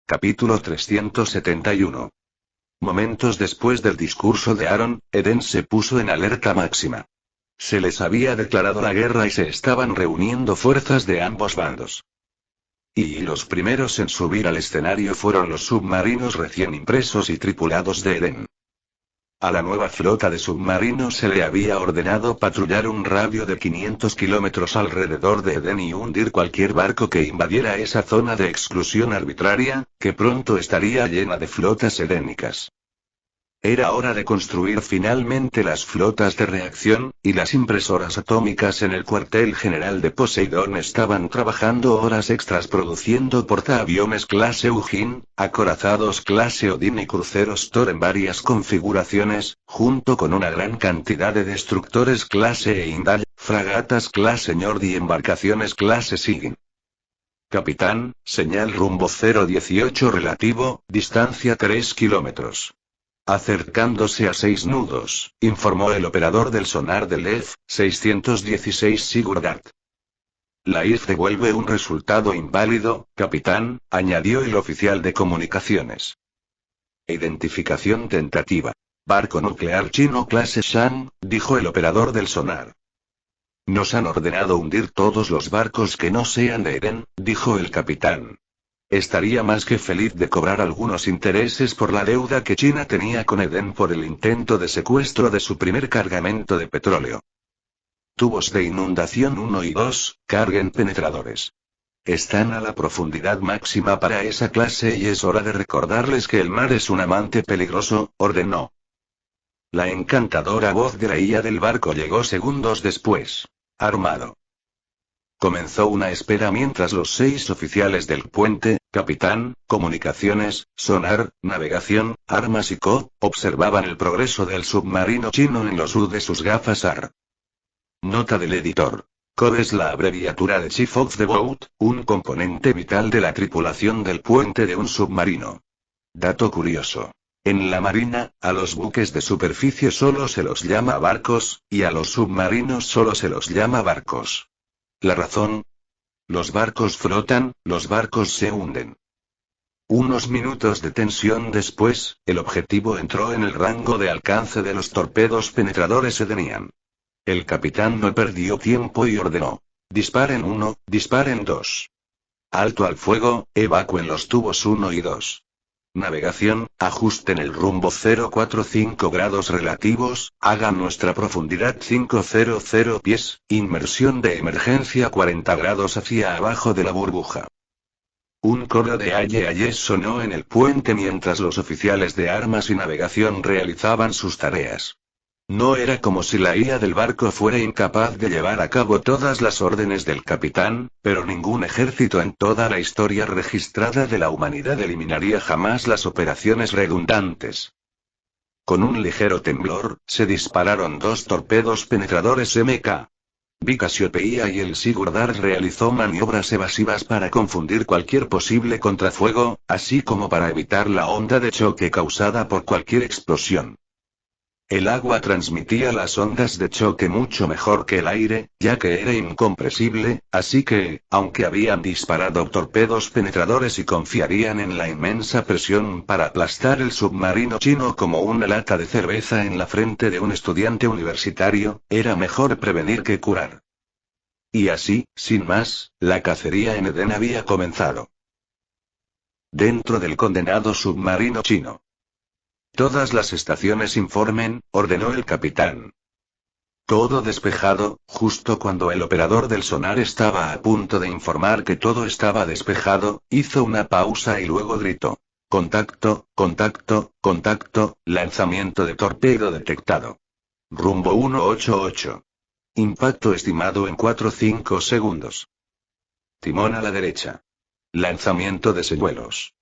Capítulo 371. Momentos después del discurso de Aaron, Eden se puso en alerta máxima. Se les había declarado la guerra y se estaban reuniendo fuerzas de ambos bandos. Y los primeros en subir al escenario fueron los submarinos recién impresos y tripulados de Eden. A la nueva flota de submarinos se le había ordenado patrullar un radio de 500 kilómetros alrededor de Eden y hundir cualquier barco que invadiera esa zona de exclusión arbitraria, que pronto estaría llena de flotas edénicas. Era hora de construir finalmente las flotas de reacción, y las impresoras atómicas en el cuartel general de Poseidón estaban trabajando horas extras produciendo portaaviones clase Eugene, acorazados clase Odin y cruceros Thor en varias configuraciones, junto con una gran cantidad de destructores clase Heimdall, fragatas clase Njord y embarcaciones clase Sigyn. Capitán, señal rumbo 018 relativo, distancia 3 kilómetros. Acercándose a 6 nudos, informó el operador del sonar del F-616 Sigurd. La IF devuelve un resultado inválido, capitán, añadió el oficial de comunicaciones. Identificación tentativa. Barco nuclear chino clase Shan, dijo el operador del sonar. Nos han ordenado hundir todos los barcos que no sean de Eden, dijo el capitán. Estaría más que feliz de cobrar algunos intereses por la deuda que China tenía con Eden por el intento de secuestro de su primer cargamento de petróleo. Tubos de inundación 1 y 2, carguen penetradores. Están a la profundidad máxima para esa clase y es hora de recordarles que el mar es un amante peligroso, ordenó. La encantadora voz de la IA del barco llegó segundos después. Armado. Comenzó una espera mientras los 6 oficiales del puente, capitán, comunicaciones, sonar, navegación, armas y observaban el progreso del submarino chino en los U de sus gafas AR. Nota del editor. COD es la abreviatura de Chief of the Boat, un componente vital de la tripulación del puente de un submarino. Dato curioso. En la marina, a los buques de superficie solo se los llama barcos, y a los submarinos solo se los llama barcos. ¿La razón? Los barcos flotan, los barcos se hunden. Unos minutos de tensión después, el objetivo entró en el rango de alcance de los torpedos penetradores Edenian. El capitán no perdió tiempo y ordenó. Disparen 1, disparen 2. Alto al fuego, evacúen los tubos 1 y 2. Navegación, ajusten el rumbo 045 grados relativos, hagan nuestra profundidad 500 pies, inmersión de emergencia 40 grados hacia abajo de la burbuja. Un coro de aye aye sonó en el puente mientras los oficiales de armas y navegación realizaban sus tareas. No era como si la IA del barco fuera incapaz de llevar a cabo todas las órdenes del capitán, pero ningún ejército en toda la historia registrada de la humanidad eliminaría jamás las operaciones redundantes. Con un ligero temblor, se dispararon 2 torpedos penetradores MK. Cassiopeia y el Sigurdard realizó maniobras evasivas para confundir cualquier posible contrafuego, así como para evitar la onda de choque causada por cualquier explosión. El agua transmitía las ondas de choque mucho mejor que el aire, ya que era incompresible, así que, aunque habían disparado torpedos penetradores y confiarían en la inmensa presión para aplastar el submarino chino como una lata de cerveza en la frente de un estudiante universitario, era mejor prevenir que curar. Y así, sin más, la cacería en Eden había comenzado. Dentro del condenado submarino chino. Todas las estaciones informen, ordenó el capitán. Todo despejado, justo cuando el operador del sonar estaba a punto de informar que todo estaba despejado, hizo una pausa y luego gritó. Contacto, contacto, contacto, lanzamiento de torpedo detectado. Rumbo 188. Impacto estimado en 4-5 segundos. Timón a la derecha. Lanzamiento de señuelos.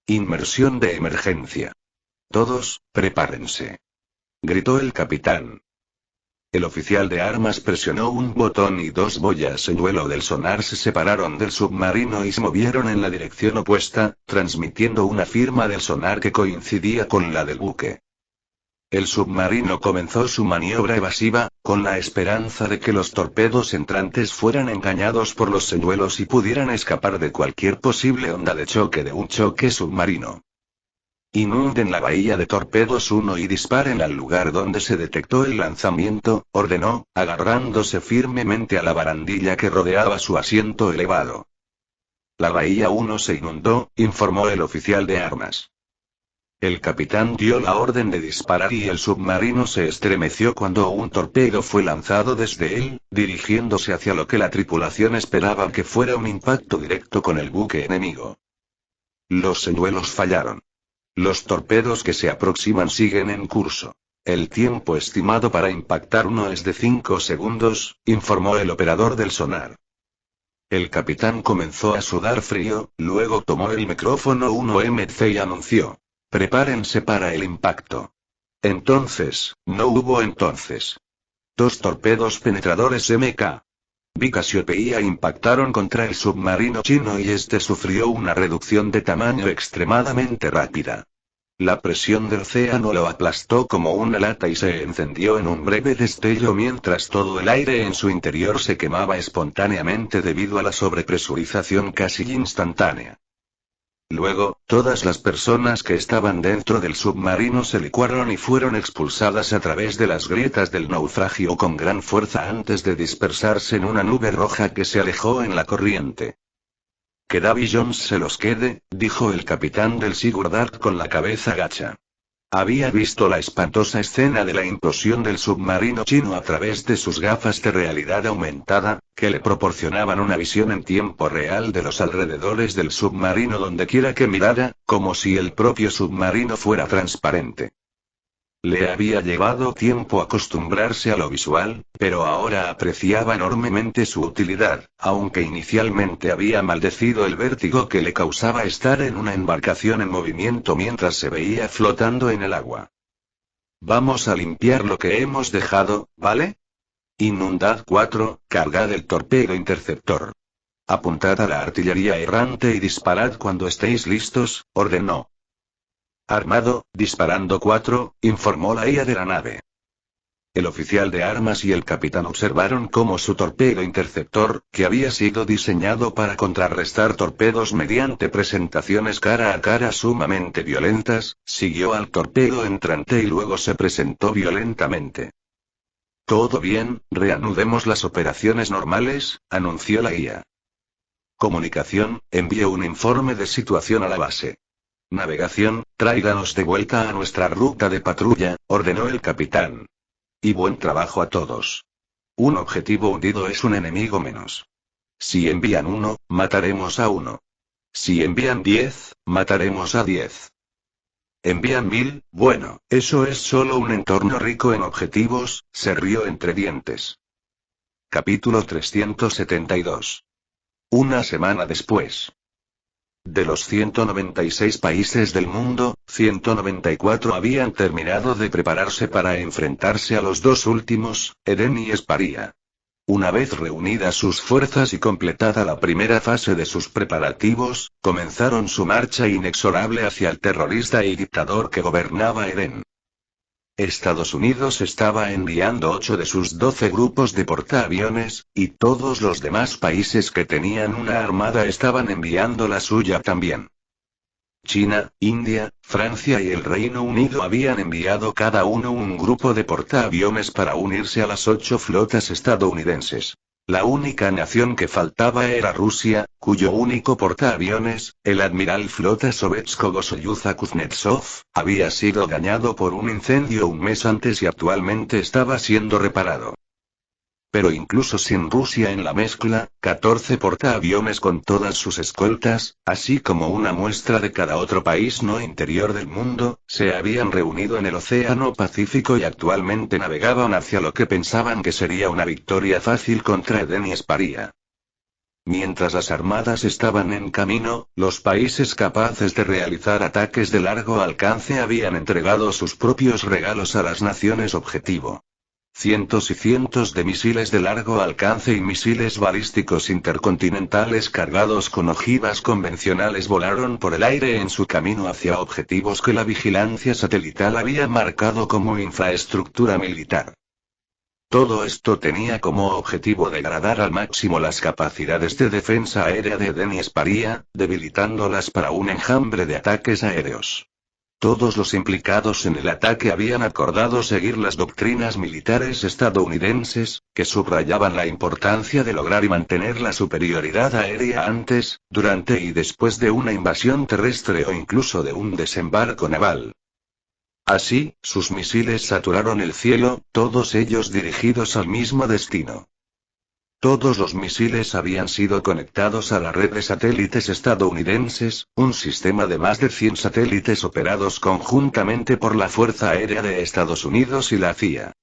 Inmersión de emergencia. Todos, prepárense. Gritó el capitán. El oficial de armas presionó un botón y 2 boyas señuelo del sonar se separaron del submarino y se movieron en la dirección opuesta, transmitiendo una firma del sonar que coincidía con la del buque. El submarino comenzó su maniobra evasiva, con la esperanza de que los torpedos entrantes fueran engañados por los señuelos y pudieran escapar de cualquier posible onda de choque de un choque submarino. Inunden la bahía de torpedos 1 y disparen al lugar donde se detectó el lanzamiento, ordenó, agarrándose firmemente a la barandilla que rodeaba su asiento elevado. La bahía 1 se inundó, informó el oficial de armas. El capitán dio la orden de disparar y el submarino se estremeció cuando un torpedo fue lanzado desde él, dirigiéndose hacia lo que la tripulación esperaba que fuera un impacto directo con el buque enemigo. Los señuelos fallaron. Los torpedos que se aproximan siguen en curso. El tiempo estimado para impactar uno es de 5 segundos, informó el operador del sonar. El capitán comenzó a sudar frío, luego tomó el micrófono 1MC y anunció: prepárense para el impacto. Entonces, no hubo entonces. 2 torpedos penetradores MK. B Cassiopeia impactaron contra el submarino chino y este sufrió una reducción de tamaño extremadamente rápida. La presión del océano lo aplastó como una lata y se encendió en un breve destello mientras todo el aire en su interior se quemaba espontáneamente debido a la sobrepresurización casi instantánea. Luego, todas las personas que estaban dentro del submarino se licuaron y fueron expulsadas a través de las grietas del naufragio con gran fuerza antes de dispersarse en una nube roja que se alejó en la corriente. Que Davy Jones se los quede, dijo el capitán del Sigurd Ark con la cabeza gacha. Había visto la espantosa escena de la implosión del submarino chino a través de sus gafas de realidad aumentada, que le proporcionaban una visión en tiempo real de los alrededores del submarino dondequiera que mirara, como si el propio submarino fuera transparente. Le había llevado tiempo acostumbrarse a lo visual, pero ahora apreciaba enormemente su utilidad, aunque inicialmente había maldecido el vértigo que le causaba estar en una embarcación en movimiento mientras se veía flotando en el agua. Vamos a limpiar lo que hemos dejado, ¿vale? Inundad 4, cargad el torpedo interceptor. Apuntad a la artillería errante y disparad cuando estéis listos, ordenó. Armado, disparando 4, informó la IA de la nave. El oficial de armas y el capitán observaron cómo su torpedo interceptor, que había sido diseñado para contrarrestar torpedos mediante presentaciones cara a cara sumamente violentas, siguió al torpedo entrante y luego se presentó violentamente. Todo bien, reanudemos las operaciones normales, anunció la IA. Comunicación, envíe un informe de situación a la base. Navegación, tráiganos de vuelta a nuestra ruta de patrulla, ordenó el capitán. Y buen trabajo a todos. Un objetivo hundido es un enemigo menos. Si envían 1, mataremos a 1. Si envían 10, mataremos a 10. Envían 1000, bueno, eso es solo un entorno rico en objetivos, se rió entre dientes. Capítulo 372. Una semana después. De los 196 países del mundo, 194 habían terminado de prepararse para enfrentarse a los 2 últimos, Eden y Esparia. Una vez reunidas sus fuerzas y completada la primera fase de sus preparativos, comenzaron su marcha inexorable hacia el terrorista y dictador que gobernaba Eden. Estados Unidos estaba enviando 8 de sus 12 grupos de portaaviones, y todos los demás países que tenían una armada estaban enviando la suya también. China, India, Francia y el Reino Unido habían enviado cada uno un grupo de portaaviones para unirse a las 8 flotas estadounidenses. La única nación que faltaba era Rusia, cuyo único portaaviones, el admiral flota Sovetsko-Gosoyuza Kuznetsov, había sido dañado por un incendio un mes antes y actualmente estaba siendo reparado. Pero incluso sin Rusia en la mezcla, 14 portaaviones con todas sus escoltas, así como una muestra de cada otro país no interior del mundo, se habían reunido en el Océano Pacífico y actualmente navegaban hacia lo que pensaban que sería una victoria fácil contra Eden y Esparia. Mientras las armadas estaban en camino, los países capaces de realizar ataques de largo alcance habían entregado sus propios regalos a las naciones objetivo. Cientos y cientos de misiles de largo alcance y misiles balísticos intercontinentales cargados con ojivas convencionales volaron por el aire en su camino hacia objetivos que la vigilancia satelital había marcado como infraestructura militar. Todo esto tenía como objetivo degradar al máximo las capacidades de defensa aérea de Eden y Esparia, debilitándolas para un enjambre de ataques aéreos. Todos los implicados en el ataque habían acordado seguir las doctrinas militares estadounidenses, que subrayaban la importancia de lograr y mantener la superioridad aérea antes, durante y después de una invasión terrestre o incluso de un desembarco naval. Así, sus misiles saturaron el cielo, todos ellos dirigidos al mismo destino. Todos los misiles habían sido conectados a la red de satélites estadounidenses, un sistema de más de 100 satélites operados conjuntamente por la Fuerza Aérea de Estados Unidos y la CIA.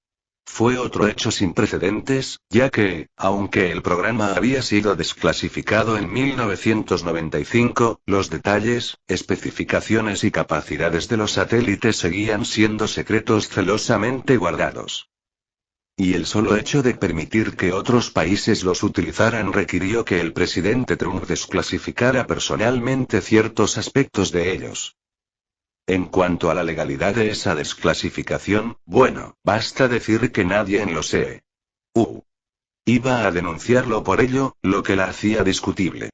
Fue otro hecho sin precedentes, ya que, aunque el programa había sido desclasificado en 1995, los detalles, especificaciones y capacidades de los satélites seguían siendo secretos celosamente guardados. Y el solo hecho de permitir que otros países los utilizaran requirió que el presidente Trump desclasificara personalmente ciertos aspectos de ellos. En cuanto a la legalidad de esa desclasificación, bueno, basta decir que nadie en los EU iba a denunciarlo por ello, lo que la hacía discutible.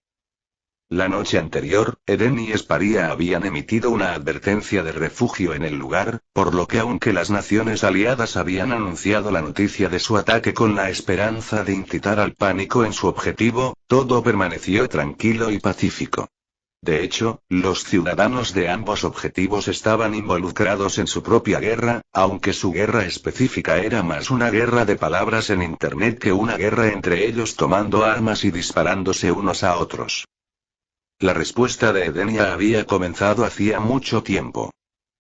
La noche anterior, Eden y Esparia habían emitido una advertencia de refugio en el lugar, por lo que aunque las naciones aliadas habían anunciado la noticia de su ataque con la esperanza de incitar al pánico en su objetivo, todo permaneció tranquilo y pacífico. De hecho, los ciudadanos de ambos objetivos estaban involucrados en su propia guerra, aunque su guerra específica era más una guerra de palabras en Internet que una guerra entre ellos tomando armas y disparándose unos a otros. La respuesta de Edenia había comenzado hacía mucho tiempo.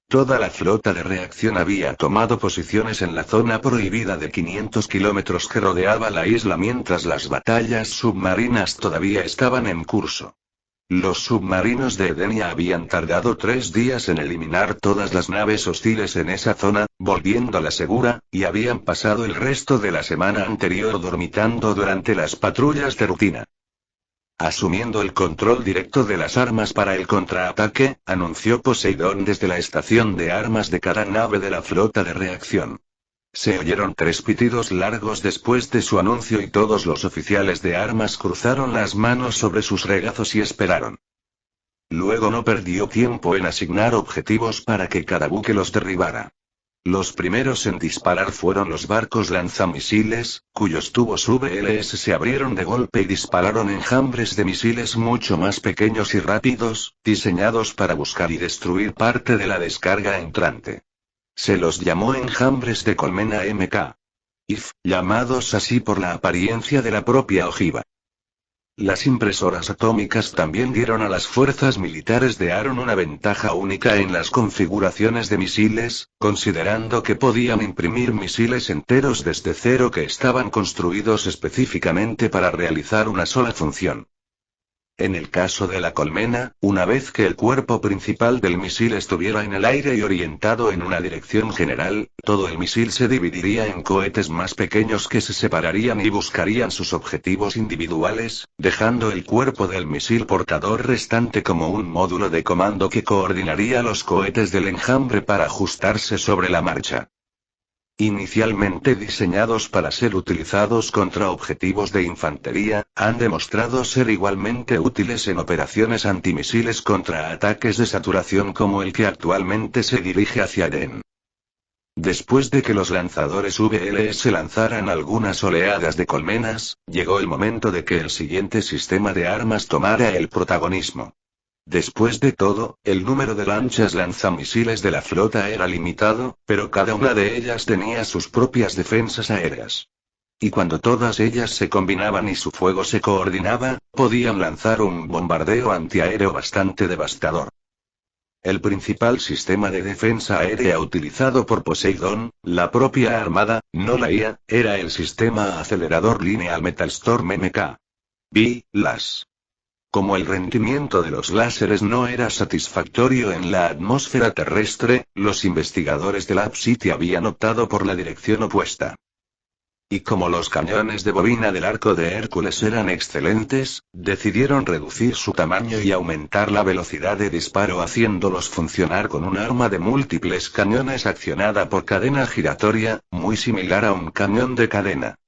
Toda la flota de reacción había tomado posiciones en la zona prohibida de 500 kilómetros que rodeaba la isla mientras las batallas submarinas todavía estaban en curso. Los submarinos de Edenia habían tardado 3 días en eliminar todas las naves hostiles en esa zona, volviéndola segura, y habían pasado el resto de la semana anterior dormitando durante las patrullas de rutina. Asumiendo el control directo de las armas para el contraataque, anunció Poseidón desde la estación de armas de cada nave de la flota de reacción. Se oyeron 3 pitidos largos después de su anuncio y todos los oficiales de armas cruzaron las manos sobre sus regazos y esperaron. Luego no perdió tiempo en asignar objetivos para que cada buque los derribara. Los primeros en disparar fueron los barcos lanzamisiles, cuyos tubos VLS se abrieron de golpe y dispararon enjambres de misiles mucho más pequeños y rápidos, diseñados para buscar y destruir parte de la descarga entrante. Se los llamó enjambres de colmena MK-IF, llamados así por la apariencia de la propia ojiva. Las impresoras atómicas también dieron a las fuerzas militares de Aaron una ventaja única en las configuraciones de misiles, considerando que podían imprimir misiles enteros desde cero que estaban construidos específicamente para realizar una sola función. En el caso de la colmena, una vez que el cuerpo principal del misil estuviera en el aire y orientado en una dirección general, todo el misil se dividiría en cohetes más pequeños que se separarían y buscarían sus objetivos individuales, dejando el cuerpo del misil portador restante como un módulo de comando que coordinaría los cohetes del enjambre para ajustarse sobre la marcha. Inicialmente diseñados para ser utilizados contra objetivos de infantería, han demostrado ser igualmente útiles en operaciones antimisiles contra ataques de saturación como el que actualmente se dirige hacia Eden. Después de que los lanzadores VLS lanzaran algunas oleadas de colmenas, llegó el momento de que el siguiente sistema de armas tomara el protagonismo. Después de todo, el número de lanchas lanzamisiles de la flota era limitado, pero cada una de ellas tenía sus propias defensas aéreas. Y cuando todas ellas se combinaban y su fuego se coordinaba, podían lanzar un bombardeo antiaéreo bastante devastador. El principal sistema de defensa aérea utilizado por Poseidón, la propia armada, no la IA, era el sistema acelerador lineal Metalstorm MK-B, LAS. Como el rendimiento de los láseres no era satisfactorio en la atmósfera terrestre, los investigadores de Lab City habían optado por la dirección opuesta. Y como los cañones de bobina del arco de Hércules eran excelentes, decidieron reducir su tamaño y aumentar la velocidad de disparo haciéndolos funcionar con un arma de múltiples cañones accionada por cadena giratoria, muy similar a un cañón de cadena.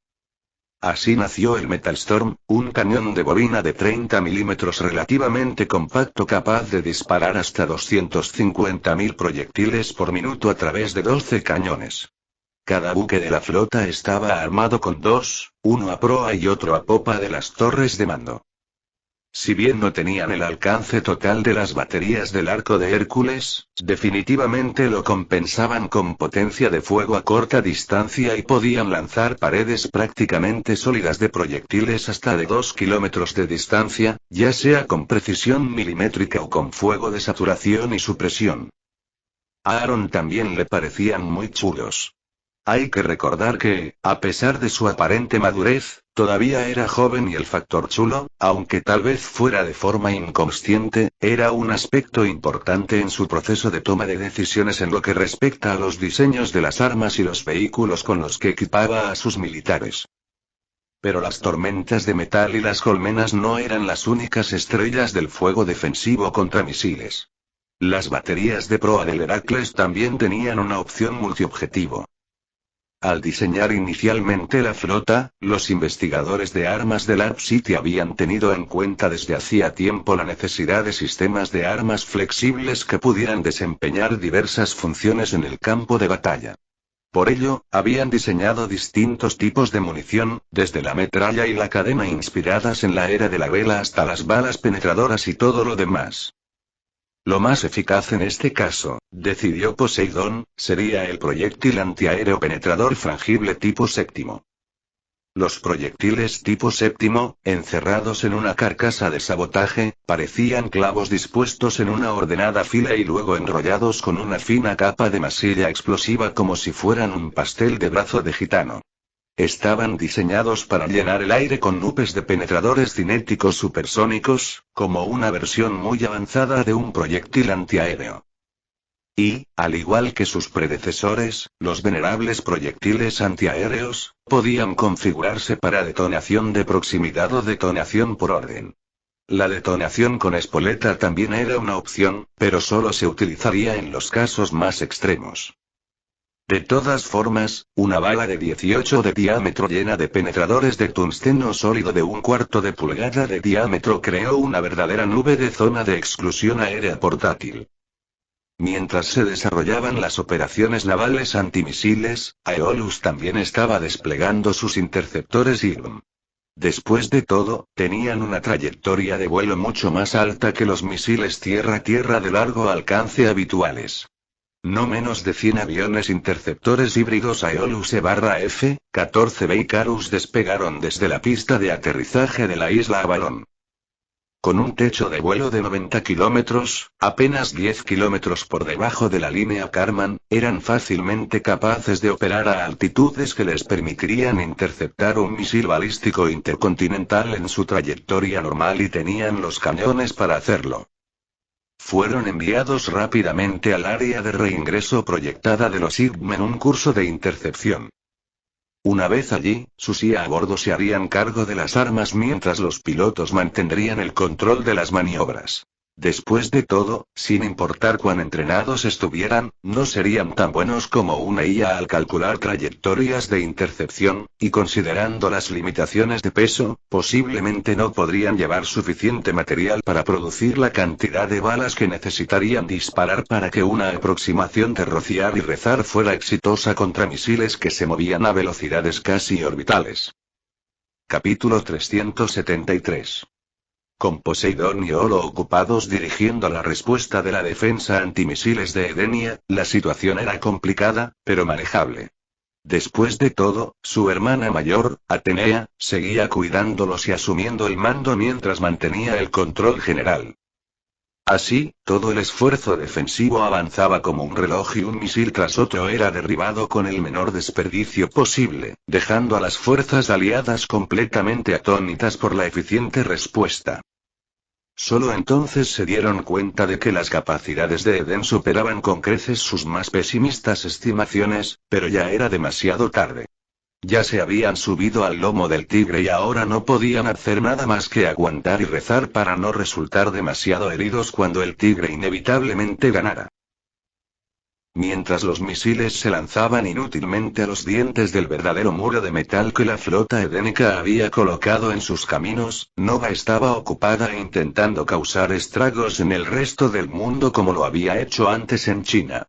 Así nació el Metalstorm, un cañón de bobina de 30 milímetros relativamente compacto capaz de disparar hasta 250.000 proyectiles por minuto a través de 12 cañones. Cada buque de la flota estaba armado con dos, uno a proa y otro a popa de las torres de mando. Si bien no tenían el alcance total de las baterías del arco de Hércules, definitivamente lo compensaban con potencia de fuego a corta distancia y podían lanzar paredes prácticamente sólidas de proyectiles hasta de 2 kilómetros de distancia, ya sea con precisión milimétrica o con fuego de saturación y supresión. A Aaron también le parecían muy chulos. Hay que recordar que, a pesar de su aparente madurez, todavía era joven y el factor chulo, aunque tal vez fuera de forma inconsciente, era un aspecto importante en su proceso de toma de decisiones en lo que respecta a los diseños de las armas y los vehículos con los que equipaba a sus militares. Pero las tormentas de metal y las colmenas no eran las únicas estrellas del fuego defensivo contra misiles. Las baterías de proa del Heracles también tenían una opción multiobjetivo. Al diseñar inicialmente la flota, los investigadores de armas del Arp City habían tenido en cuenta desde hacía tiempo la necesidad de sistemas de armas flexibles que pudieran desempeñar diversas funciones en el campo de batalla. Por ello, habían diseñado distintos tipos de munición, desde la metralla y la cadena inspiradas en la era de la vela hasta las balas penetradoras y todo lo demás. Lo más eficaz en este caso, decidió Poseidón, sería el proyectil antiaéreo penetrador frangible tipo séptimo. Los proyectiles tipo séptimo, encerrados en una carcasa de sabotaje, parecían clavos dispuestos en una ordenada fila y luego enrollados con una fina capa de masilla explosiva como si fueran un pastel de brazo de gitano. Estaban diseñados para llenar el aire con nubes de penetradores cinéticos supersónicos, como una versión muy avanzada de un proyectil antiaéreo. Y, al igual que sus predecesores, los venerables proyectiles antiaéreos, podían configurarse para detonación de proximidad o detonación por orden. La detonación con espoleta también era una opción, pero solo se utilizaría en los casos más extremos. De todas formas, una bala de 18 de diámetro llena de penetradores de tungsteno sólido de 1/4 de pulgada de diámetro creó una verdadera nube de zona de exclusión aérea portátil. Mientras se desarrollaban las operaciones navales antimisiles, Aeolus también estaba desplegando sus interceptores IRM. Después de todo, tenían una trayectoria de vuelo mucho más alta que los misiles tierra-tierra de largo alcance habituales. No menos de 100 aviones interceptores híbridos Aeolus E-F-14B Icarus despegaron desde la pista de aterrizaje de la isla Avalon. Con un techo de vuelo de 90 kilómetros, apenas 10 kilómetros por debajo de la línea Kármán, eran fácilmente capaces de operar a altitudes que les permitirían interceptar un misil balístico intercontinental en su trayectoria normal y tenían los cañones para hacerlo. Fueron enviados rápidamente al área de reingreso proyectada de los IRM en un curso de intercepción. Una vez allí, sus IA a bordo se harían cargo de las armas mientras los pilotos mantendrían el control de las maniobras. Después de todo, sin importar cuán entrenados estuvieran, no serían tan buenos como una IA al calcular trayectorias de intercepción, y considerando las limitaciones de peso, posiblemente no podrían llevar suficiente material para producir la cantidad de balas que necesitarían disparar para que una aproximación de rociar y rezar fuera exitosa contra misiles que se movían a velocidades casi orbitales. Capítulo 373. Con Poseidón y Olo ocupados dirigiendo la respuesta de la defensa antimisiles de Edenia, la situación era complicada, pero manejable. Después de todo, su hermana mayor, Atenea, seguía cuidándolos y asumiendo el mando mientras mantenía el control general. Así, todo el esfuerzo defensivo avanzaba como un reloj y un misil tras otro era derribado con el menor desperdicio posible, dejando a las fuerzas aliadas completamente atónitas por la eficiente respuesta. Solo entonces se dieron cuenta de que las capacidades de Eden superaban con creces sus más pesimistas estimaciones, pero ya era demasiado tarde. Ya se habían subido al lomo del tigre y ahora no podían hacer nada más que aguantar y rezar para no resultar demasiado heridos cuando el tigre inevitablemente ganara. Mientras los misiles se lanzaban inútilmente a los dientes del verdadero muro de metal que la flota edénica había colocado en sus caminos, Nova estaba ocupada intentando causar estragos en el resto del mundo como lo había hecho antes en China.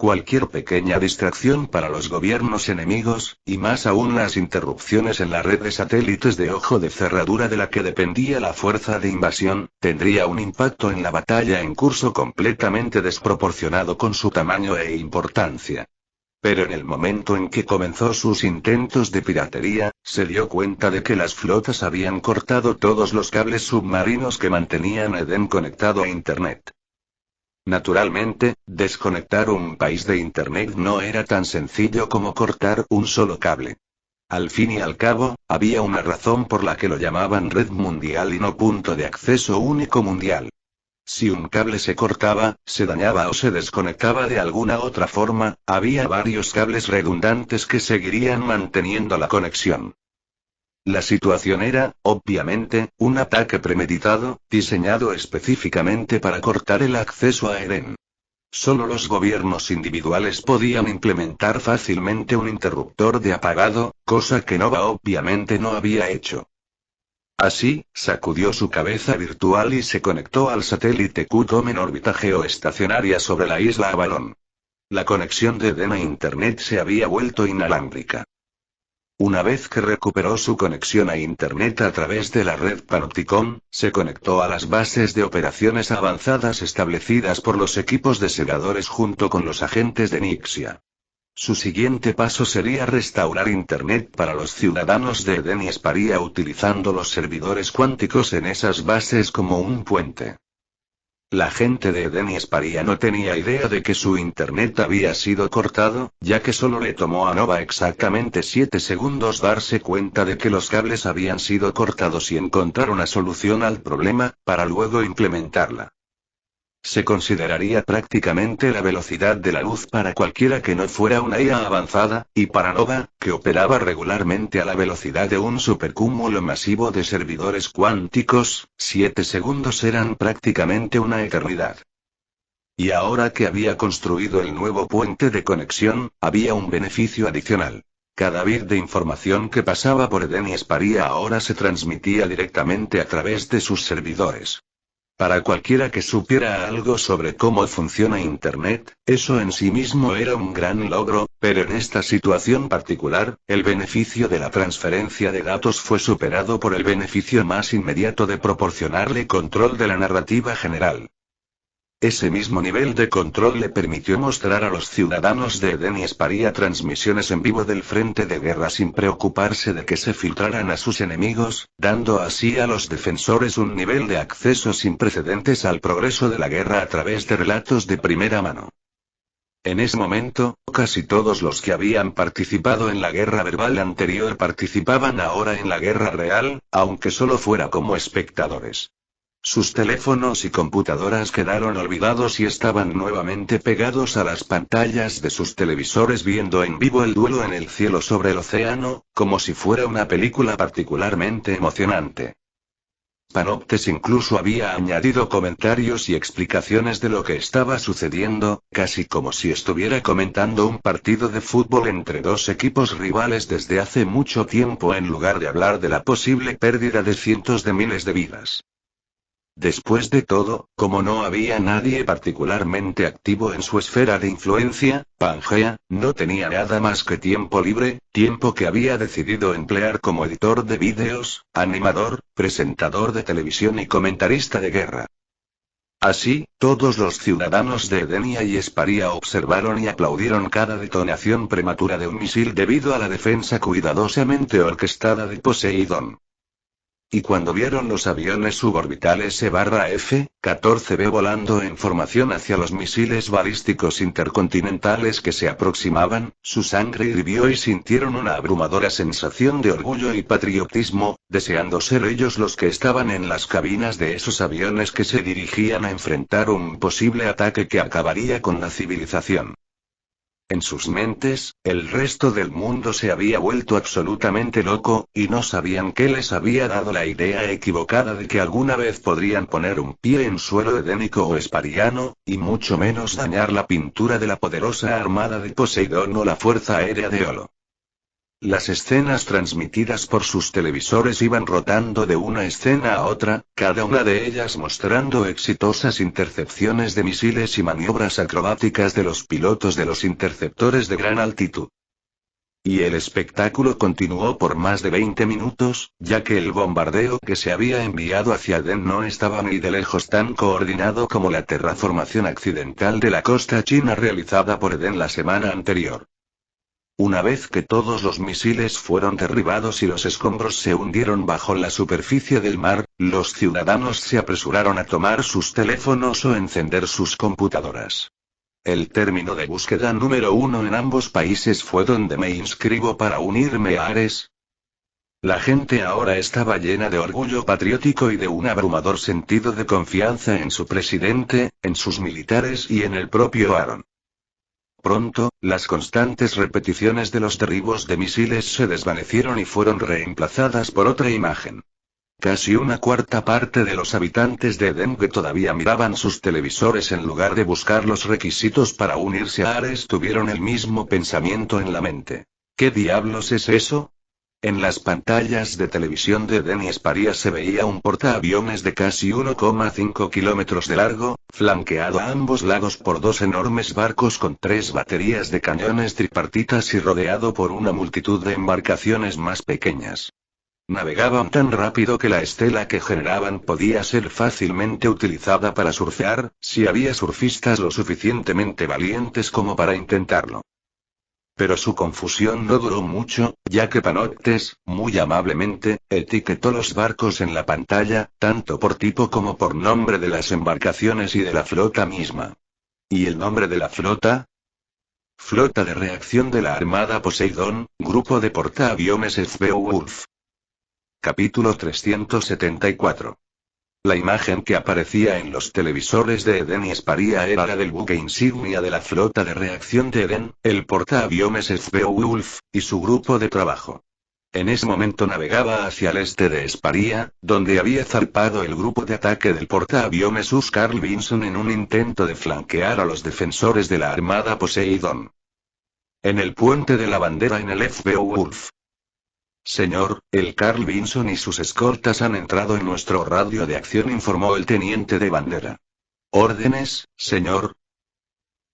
Cualquier pequeña distracción para los gobiernos enemigos, y más aún las interrupciones en la red de satélites de ojo de cerradura de la que dependía la fuerza de invasión, tendría un impacto en la batalla en curso completamente desproporcionado con su tamaño e importancia. Pero en el momento en que comenzó sus intentos de piratería, se dio cuenta de que las flotas habían cortado todos los cables submarinos que mantenían Eden conectado a Internet. Naturalmente, desconectar un país de Internet no era tan sencillo como cortar un solo cable. Al fin y al cabo, había una razón por la que lo llamaban red mundial y no punto de acceso único mundial. Si un cable se cortaba, se dañaba o se desconectaba de alguna otra forma, había varios cables redundantes que seguirían manteniendo la conexión. La situación era, obviamente, un ataque premeditado, diseñado específicamente para cortar el acceso a Eden. Solo los gobiernos individuales podían implementar fácilmente un interruptor de apagado, cosa que Nova obviamente no había hecho. Así, sacudió su cabeza virtual y se conectó al satélite QTOM en órbita geoestacionaria sobre la isla Avalon. La conexión de Eden a Internet se había vuelto inalámbrica. Una vez que recuperó su conexión a Internet a través de la red Panopticon, se conectó a las bases de operaciones avanzadas establecidas por los equipos de segadores junto con los agentes de Nixia. Su siguiente paso sería restaurar Internet para los ciudadanos de Eden y Esparia utilizando los servidores cuánticos en esas bases como un puente. La gente de Eden y Esparia no tenía idea de que su Internet había sido cortado, ya que solo le tomó a Nova exactamente 7 segundos darse cuenta de que los cables habían sido cortados y encontrar una solución al problema, para luego implementarla. Se consideraría prácticamente la velocidad de la luz para cualquiera que no fuera una IA avanzada, y para Nova, que operaba regularmente a la velocidad de un supercúmulo masivo de servidores cuánticos, 7 segundos eran prácticamente una eternidad. Y ahora que había construido el nuevo puente de conexión, había un beneficio adicional. Cada bit de información que pasaba por Eden y Esparia ahora se transmitía directamente a través de sus servidores. Para cualquiera que supiera algo sobre cómo funciona Internet, eso en sí mismo era un gran logro, pero en esta situación particular, el beneficio de la transferencia de datos fue superado por el beneficio más inmediato de proporcionarle control de la narrativa general. Ese mismo nivel de control le permitió mostrar a los ciudadanos de Eden y Esparia transmisiones en vivo del frente de guerra sin preocuparse de que se filtraran a sus enemigos, dando así a los defensores un nivel de acceso sin precedentes al progreso de la guerra a través de relatos de primera mano. En ese momento, casi todos los que habían participado en la guerra verbal anterior participaban ahora en la guerra real, aunque solo fuera como espectadores. Sus teléfonos y computadoras quedaron olvidados y estaban nuevamente pegados a las pantallas de sus televisores viendo en vivo el duelo en el cielo sobre el océano, como si fuera una película particularmente emocionante. Panoptes incluso había añadido comentarios y explicaciones de lo que estaba sucediendo, casi como si estuviera comentando un partido de fútbol entre dos equipos rivales desde hace mucho tiempo en lugar de hablar de la posible pérdida de cientos de miles de vidas. Después de todo, como no había nadie particularmente activo en su esfera de influencia, Pangea no tenía nada más que tiempo libre, tiempo que había decidido emplear como editor de vídeos, animador, presentador de televisión y comentarista de guerra. Así, todos los ciudadanos de Edenia y Esparia observaron y aplaudieron cada detonación prematura de un misil debido a la defensa cuidadosamente orquestada de Poseidón. Y cuando vieron los aviones suborbitales E-F-14B volando en formación hacia los misiles balísticos intercontinentales que se aproximaban, su sangre hirvió y sintieron una abrumadora sensación de orgullo y patriotismo, deseando ser ellos los que estaban en las cabinas de esos aviones que se dirigían a enfrentar un posible ataque que acabaría con la civilización. En sus mentes, el resto del mundo se había vuelto absolutamente loco, y no sabían qué les había dado la idea equivocada de que alguna vez podrían poner un pie en suelo edénico o espariano, y mucho menos dañar la pintura de la poderosa armada de Poseidón o la fuerza aérea de Olo. Las escenas transmitidas por sus televisores iban rotando de una escena a otra, cada una de ellas mostrando exitosas intercepciones de misiles y maniobras acrobáticas de los pilotos de los interceptores de gran altitud. Y el espectáculo continuó por más de 20 minutos, ya que el bombardeo que se había enviado hacia Edén no estaba ni de lejos tan coordinado como la terraformación accidental de la costa china realizada por Edén la semana anterior. Una vez que todos los misiles fueron derribados y los escombros se hundieron bajo la superficie del mar, los ciudadanos se apresuraron a tomar sus teléfonos o encender sus computadoras. El término de búsqueda número 1 en ambos países fue donde me inscribo para unirme a Ares. La gente ahora estaba llena de orgullo patriótico y de un abrumador sentido de confianza en su presidente, en sus militares y en el propio Aaron. Pronto, las constantes repeticiones de los derribos de misiles se desvanecieron y fueron reemplazadas por otra imagen. Casi una cuarta parte de los habitantes de Edén que todavía miraban sus televisores en lugar de buscar los requisitos para unirse a Ares tuvieron el mismo pensamiento en la mente. ¿Qué diablos es eso? En las pantallas de televisión de Edén y Esparia se veía un portaaviones de casi 1,5 kilómetros de largo, flanqueado a ambos lados por dos enormes barcos con 3 baterías de cañones tripartitas y rodeado por una multitud de embarcaciones más pequeñas. Navegaban tan rápido que la estela que generaban podía ser fácilmente utilizada para surfear, si había surfistas lo suficientemente valientes como para intentarlo. Pero su confusión no duró mucho, ya que Panoctes, muy amablemente, etiquetó los barcos en la pantalla, tanto por tipo como por nombre de las embarcaciones y de la flota misma. ¿Y el nombre de la flota? Flota de reacción de la Armada Poseidón, Grupo de Portaaviones Beowulf. Capítulo 374. La imagen que aparecía en los televisores de Edén y Esparia era la del buque insignia de la flota de reacción de Edén, el portaaviones Beowulf, y su grupo de trabajo. En ese momento navegaba hacia el este de Esparia, donde había zarpado el grupo de ataque del portaaviones Carl Vinson en un intento de flanquear a los defensores de la Armada Poseidón. En el puente de la bandera en el Beowulf. Señor, el Carl Vinson y sus escoltas han entrado en nuestro radio de acción, informó el teniente de bandera. Órdenes, señor.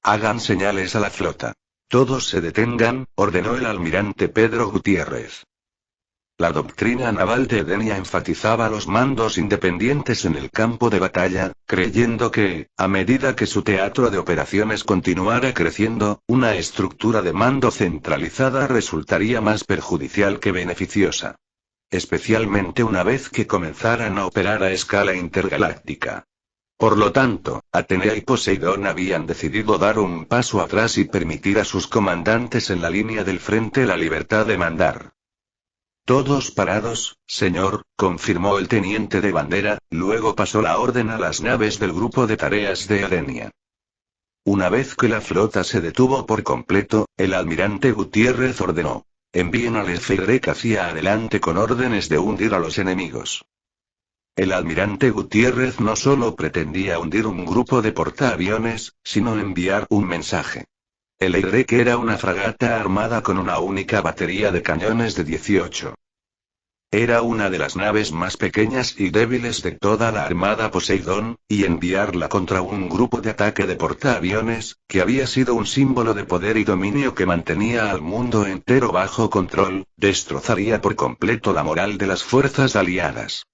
Hagan señales a la flota. Todos se detengan, ordenó el almirante Pedro Gutiérrez. La doctrina naval de Edenia enfatizaba los mandos independientes en el campo de batalla, creyendo que, a medida que su teatro de operaciones continuara creciendo, una estructura de mando centralizada resultaría más perjudicial que beneficiosa. Especialmente una vez que comenzaran a operar a escala intergaláctica. Por lo tanto, Atenea y Poseidón habían decidido dar un paso atrás y permitir a sus comandantes en la línea del frente la libertad de mandar. Todos parados, señor, confirmó el teniente de bandera, luego pasó la orden a las naves del grupo de tareas de Edenia. Una vez que la flota se detuvo por completo, el almirante Gutiérrez ordenó: envíen al Efeirec hacia adelante con órdenes de hundir a los enemigos. El almirante Gutiérrez no solo pretendía hundir un grupo de portaaviones, sino enviar un mensaje. El Efeirec era una fragata armada con una única batería de cañones de 18. Era una de las naves más pequeñas y débiles de toda la Armada Poseidón, y enviarla contra un grupo de ataque de portaaviones, que había sido un símbolo de poder y dominio que mantenía al mundo entero bajo control, destrozaría por completo la moral de las fuerzas aliadas.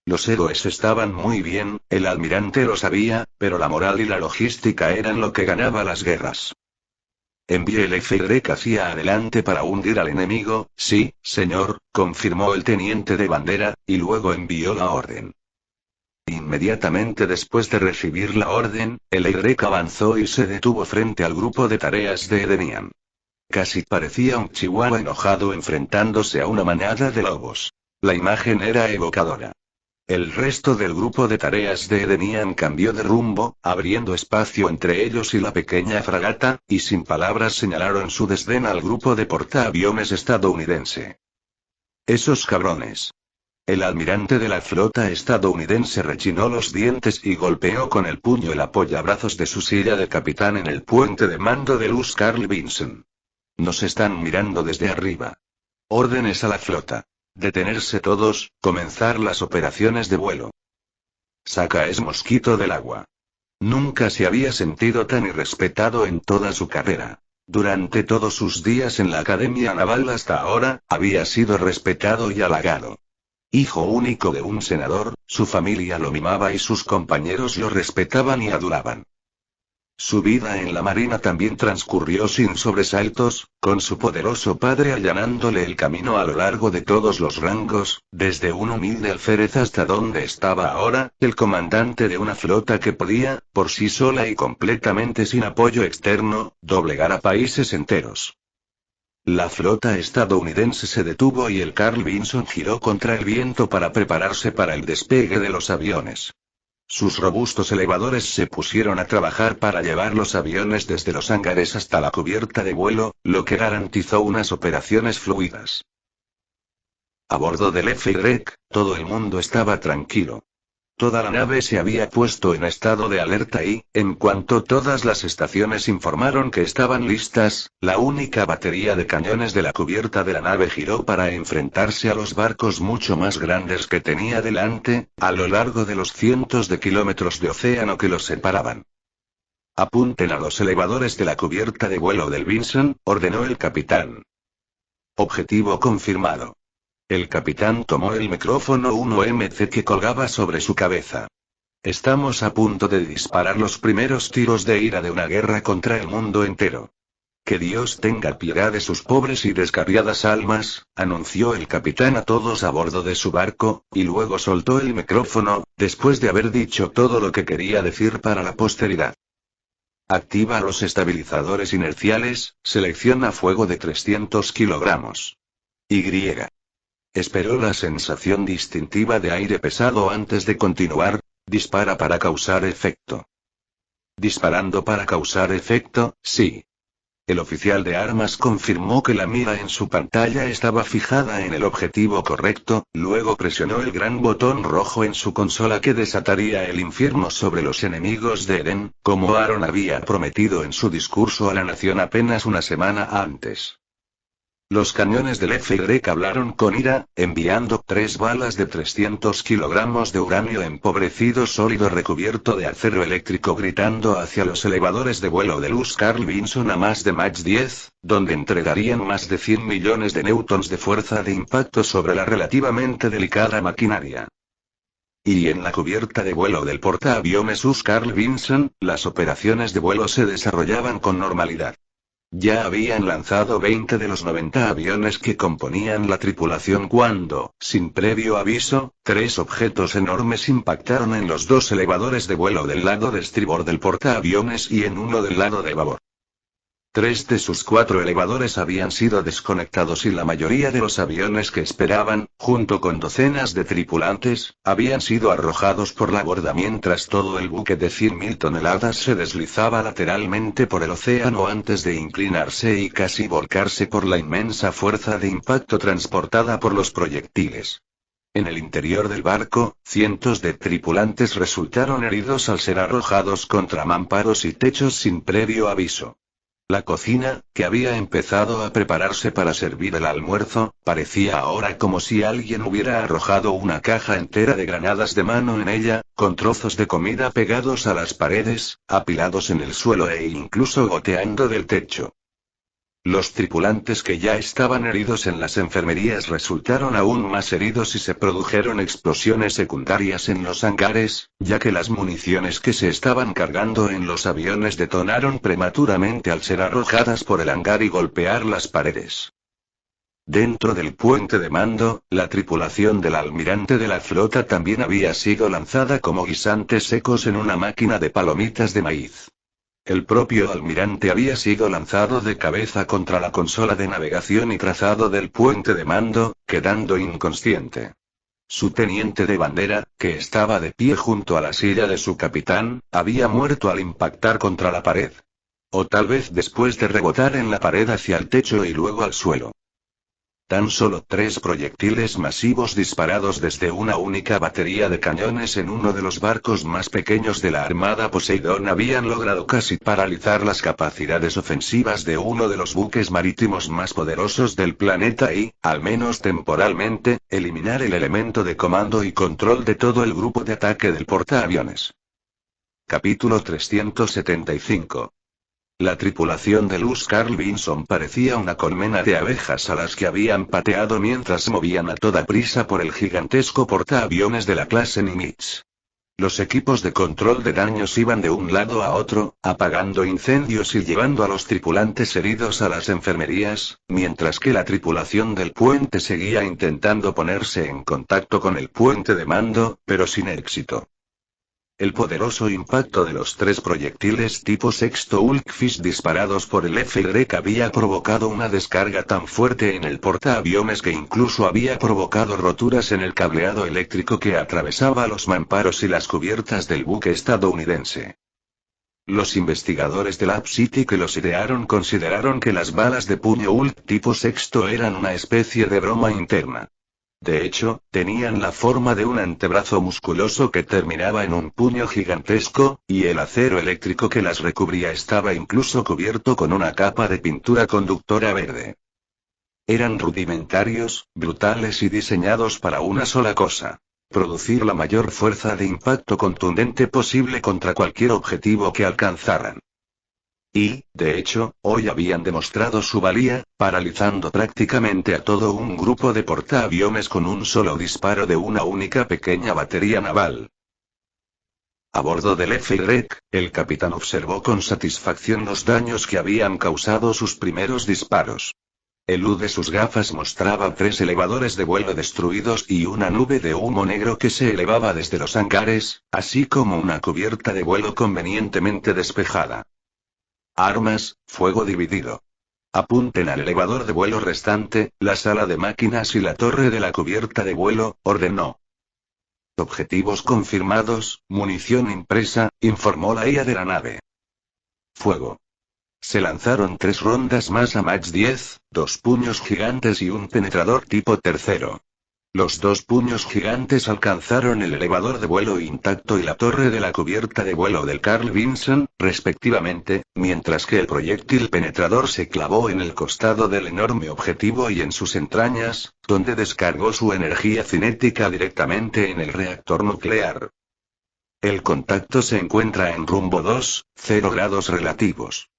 Los héroes estaban muy bien, el almirante lo sabía, pero la moral y la logística eran lo que ganaba las guerras. Envíe el Efeirec hacia adelante para hundir al enemigo, sí, señor, confirmó el teniente de bandera, y luego envió la orden. Inmediatamente después de recibir la orden, el Efeirec avanzó y se detuvo frente al grupo de tareas de Edenian. Casi parecía un chihuahua enojado enfrentándose a una manada de lobos. La imagen era evocadora. El resto del grupo de tareas de Edenian cambió de rumbo, abriendo espacio entre ellos y la pequeña fragata, y sin palabras señalaron su desdén al grupo de portaaviones estadounidense. Esos cabrones. El almirante de la flota estadounidense rechinó los dientes y golpeó con el puño el apoyabrazos de su silla de capitán en el puente de mando de Luz Carl Vinson. Nos están mirando desde arriba. Órdenes a la flota. Detenerse todos, comenzar las operaciones de vuelo. Saca es mosquito del agua. Nunca se había sentido tan irrespetado en toda su carrera. Durante todos sus días en la Academia Naval hasta ahora, había sido respetado y halagado. Hijo único de un senador, su familia lo mimaba y sus compañeros lo respetaban y adoraban. Su vida en la Marina también transcurrió sin sobresaltos, con su poderoso padre allanándole el camino a lo largo de todos los rangos, desde un humilde alférez hasta donde estaba ahora, el comandante de una flota que podía, por sí sola y completamente sin apoyo externo, doblegar a países enteros. La flota estadounidense se detuvo y el Carl Vinson giró contra el viento para prepararse para el despegue de los aviones. Sus robustos elevadores se pusieron a trabajar para llevar los aviones desde los hangares hasta la cubierta de vuelo, lo que garantizó unas operaciones fluidas. A bordo del F-Y, todo el mundo estaba tranquilo. Toda la nave se había puesto en estado de alerta y, en cuanto todas las estaciones informaron que estaban listas, la única batería de cañones de la cubierta de la nave giró para enfrentarse a los barcos mucho más grandes que tenía delante, a lo largo de los cientos de kilómetros de océano que los separaban. Apunten a los elevadores de la cubierta de vuelo del Vinson, ordenó el capitán. Objetivo confirmado. El capitán tomó el micrófono 1MC que colgaba sobre su cabeza. Estamos a punto de disparar los primeros tiros de ira de una guerra contra el mundo entero. Que Dios tenga piedad de sus pobres y descarriadas almas, anunció el capitán a todos a bordo de su barco, y luego soltó el micrófono, después de haber dicho todo lo que quería decir para la posteridad. Activa los estabilizadores inerciales, selecciona fuego de 300 kilogramos. Y. Esperó la sensación distintiva de aire pesado antes de continuar. Dispara para causar efecto. Disparando para causar efecto, sí. El oficial de armas confirmó que la mira en su pantalla estaba fijada en el objetivo correcto, luego presionó el gran botón rojo en su consola que desataría el infierno sobre los enemigos de Eden, como Aaron había prometido en su discurso a la nación apenas una semana antes. Los cañones del F-Y hablaron con ira, enviando 3 balas de 300 kilogramos de uranio empobrecido sólido recubierto de acero eléctrico gritando hacia los elevadores de vuelo de Luz Carl Vinson a más de Mach 10, donde entregarían más de 100 millones de newtons de fuerza de impacto sobre la relativamente delicada maquinaria. Y en la cubierta de vuelo del portaaviones Luz Carl Vinson, las operaciones de vuelo se desarrollaban con normalidad. Ya habían lanzado 20 de los 90 aviones que componían la tripulación cuando, sin previo aviso, 3 objetos enormes impactaron en los 2 elevadores de vuelo del lado de estribor del portaaviones y en uno del lado de babor. 3 de sus 4 elevadores habían sido desconectados y la mayoría de los aviones que esperaban, junto con docenas de tripulantes, habían sido arrojados por la borda mientras todo el buque de 100.000 toneladas se deslizaba lateralmente por el océano antes de inclinarse y casi volcarse por la inmensa fuerza de impacto transportada por los proyectiles. En el interior del barco, cientos de tripulantes resultaron heridos al ser arrojados contra mamparos y techos sin previo aviso. La cocina, que había empezado a prepararse para servir el almuerzo, parecía ahora como si alguien hubiera arrojado una caja entera de granadas de mano en ella, con trozos de comida pegados a las paredes, apilados en el suelo e incluso goteando del techo. Los tripulantes que ya estaban heridos en las enfermerías resultaron aún más heridos y se produjeron explosiones secundarias en los hangares, ya que las municiones que se estaban cargando en los aviones detonaron prematuramente al ser arrojadas por el hangar y golpear las paredes. Dentro del puente de mando, la tripulación del almirante de la flota también había sido lanzada como guisantes secos en una máquina de palomitas de maíz. El propio almirante había sido lanzado de cabeza contra la consola de navegación y trazado del puente de mando, quedando inconsciente. Su teniente de bandera, que estaba de pie junto a la silla de su capitán, había muerto al impactar contra la pared. O tal vez después de rebotar en la pared hacia el techo y luego al suelo. Tan solo 3 proyectiles masivos disparados desde una única batería de cañones en uno de los barcos más pequeños de la Armada Poseidón habían logrado casi paralizar las capacidades ofensivas de uno de los buques marítimos más poderosos del planeta y, al menos temporalmente, eliminar el elemento de comando y control de todo el grupo de ataque del portaaviones. Capítulo 375. La tripulación de Luz Carl Vinson parecía una colmena de abejas a las que habían pateado mientras movían a toda prisa por el gigantesco portaaviones de la clase Nimitz. Los equipos de control de daños iban de un lado a otro, apagando incendios y llevando a los tripulantes heridos a las enfermerías, mientras que la tripulación del puente seguía intentando ponerse en contacto con el puente de mando, pero sin éxito. El poderoso impacto de los 3 proyectiles tipo sexto Hulkfish disparados por el FY había provocado una descarga tan fuerte en el portaaviones que incluso había provocado roturas en el cableado eléctrico que atravesaba los mamparos y las cubiertas del buque estadounidense. Los investigadores de Lab City que los idearon consideraron que las balas de puño Hulk tipo sexto eran una especie de broma interna. De hecho, tenían la forma de un antebrazo musculoso que terminaba en un puño gigantesco, y el acero eléctrico que las recubría estaba incluso cubierto con una capa de pintura conductora verde. Eran rudimentarios, brutales y diseñados para una sola cosa: producir la mayor fuerza de impacto contundente posible contra cualquier objetivo que alcanzaran. Y, de hecho, hoy habían demostrado su valía, paralizando prácticamente a todo un grupo de portaaviones con un solo disparo de una única pequeña batería naval. A bordo del FY, el capitán observó con satisfacción los daños que habían causado sus primeros disparos. El luz de sus gafas mostraba 3 elevadores de vuelo destruidos y una nube de humo negro que se elevaba desde los hangares, así como una cubierta de vuelo convenientemente despejada. Armas, fuego dividido. Apunten al elevador de vuelo restante, la sala de máquinas y la torre de la cubierta de vuelo, ordenó. Objetivos confirmados, munición impresa, informó la IA de la nave. Fuego. Se lanzaron 3 rondas más a Mach 10, 2 puños gigantes y un penetrador tipo tercero. Los 2 puños gigantes alcanzaron el elevador de vuelo intacto y la torre de la cubierta de vuelo del Carl Vinson, respectivamente, mientras que el proyectil penetrador se clavó en el costado del enorme objetivo y en sus entrañas, donde descargó su energía cinética directamente en el reactor nuclear. El contacto se encuentra en rumbo 2, 0 grados relativos.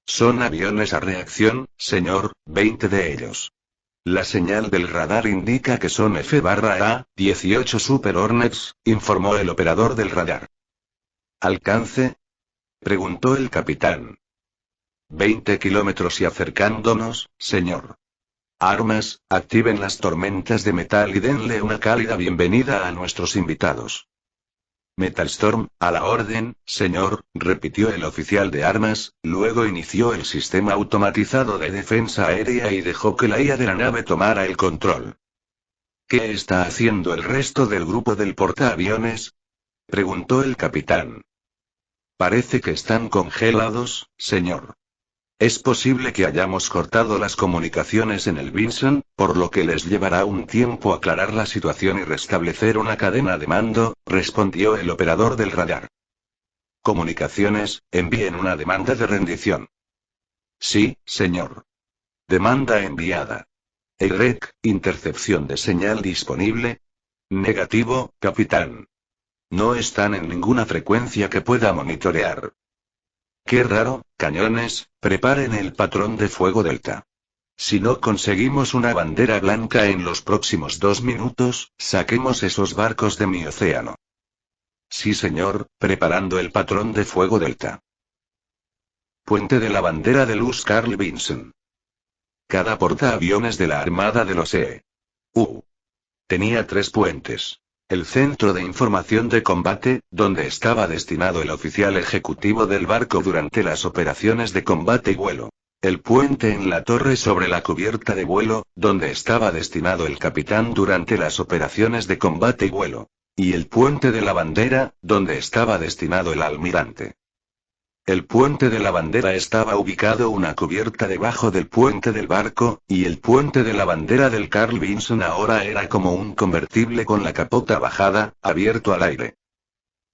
Son aviones a reacción, señor, 20 de ellos. La señal del radar indica que son F/A-18 Super Hornets, informó el operador del radar. ¿Alcance?, preguntó el capitán. 20 kilómetros y acercándonos, señor. Armas, activen las tormentas de metal y denle una cálida bienvenida a nuestros invitados. Metalstorm, a la orden, señor, repitió el oficial de armas, luego inició el sistema automatizado de defensa aérea y dejó que la IA de la nave tomara el control. ¿Qué está haciendo el resto del grupo del portaaviones?, preguntó el capitán. Parece que están congelados, señor. Es posible que hayamos cortado las comunicaciones en el Vinson, por lo que les llevará un tiempo aclarar la situación y restablecer una cadena de mando, respondió el operador del radar. Comunicaciones, envíen una demanda de rendición. Sí, señor. Demanda enviada. EREC, intercepción de señal disponible. Negativo, capitán. No están en ninguna frecuencia que pueda monitorear. Qué raro, cañones, preparen el patrón de fuego delta. Si no conseguimos una bandera blanca en los próximos 2 minutos, saquemos esos barcos de mi océano. Sí, señor, preparando el patrón de fuego delta. Puente de la bandera de luz Carl Vinson. Cada portaaviones de la Armada de los E.U. tenía 3 puentes. El centro de información de combate, donde estaba destinado el oficial ejecutivo del barco durante las operaciones de combate y vuelo. El puente en la torre sobre la cubierta de vuelo, donde estaba destinado el capitán durante las operaciones de combate y vuelo. Y el puente de la bandera, donde estaba destinado el almirante. El puente de la bandera estaba ubicado una cubierta debajo del puente del barco, y el puente de la bandera del Carl Vinson ahora era como un convertible con la capota bajada, abierto al aire.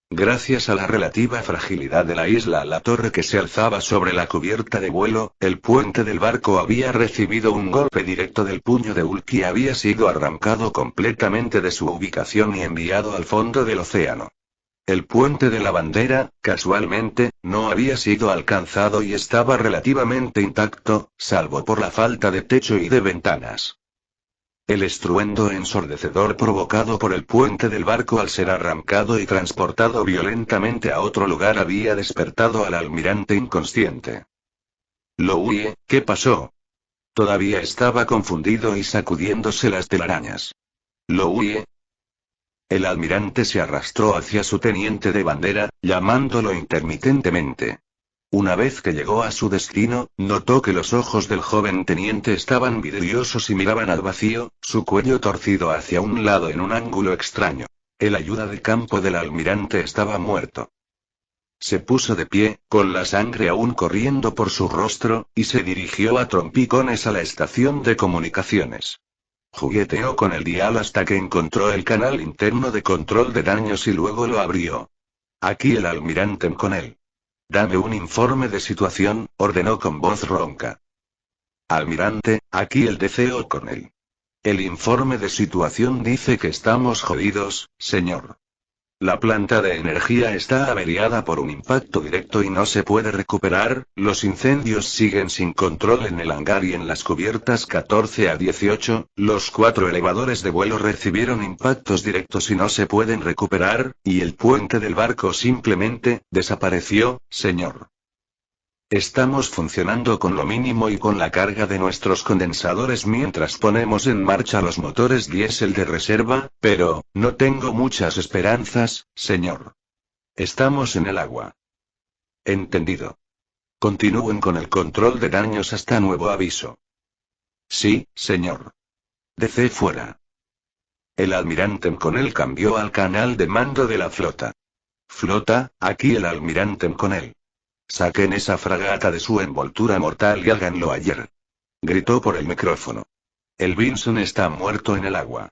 Gracias a la relativa fragilidad de la isla, la torre que se alzaba sobre la cubierta de vuelo, el puente del barco había recibido un golpe directo del puño de Hulk y había sido arrancado completamente de su ubicación y enviado al fondo del océano. El puente de la bandera, casualmente, no había sido alcanzado y estaba relativamente intacto, salvo por la falta de techo y de ventanas. El estruendo ensordecedor provocado por el puente del barco al ser arrancado y transportado violentamente a otro lugar había despertado al almirante inconsciente. Louie, ¿qué pasó? Todavía estaba confundido y sacudiéndose las telarañas. Louie. El almirante se arrastró hacia su teniente de bandera, llamándolo intermitentemente. Una vez que llegó a su destino, notó que los ojos del joven teniente estaban vidriosos y miraban al vacío, su cuello torcido hacia un lado en un ángulo extraño. El ayuda de campo del almirante estaba muerto. Se puso de pie, con la sangre aún corriendo por su rostro, y se dirigió a trompicones a la estación de comunicaciones. Jugueteó con el dial hasta que encontró el canal interno de control de daños y luego lo abrió. Aquí el almirante McConnell. Dame un informe de situación, ordenó con voz ronca. Almirante, aquí el DC O'Connell. El informe de situación dice que estamos jodidos, señor. La planta de energía está averiada por un impacto directo y no se puede recuperar, los incendios siguen sin control en el hangar y en las cubiertas 14 a 18, los 4 elevadores de vuelo recibieron impactos directos y no se pueden recuperar, y el puente del barco simplemente desapareció, señor. Estamos funcionando con lo mínimo y con la carga de nuestros condensadores mientras ponemos en marcha los motores diésel de reserva, pero, no tengo muchas esperanzas, señor. Estamos en el agua. Entendido. Continúen con el control de daños hasta nuevo aviso. Sí, señor. DC fuera. El almirante McConnell cambió al canal de mando de la flota. Flota, aquí el almirante McConnell. Saquen esa fragata de su envoltura mortal y háganlo ayer. Gritó por el micrófono. El Vinson está muerto en el agua.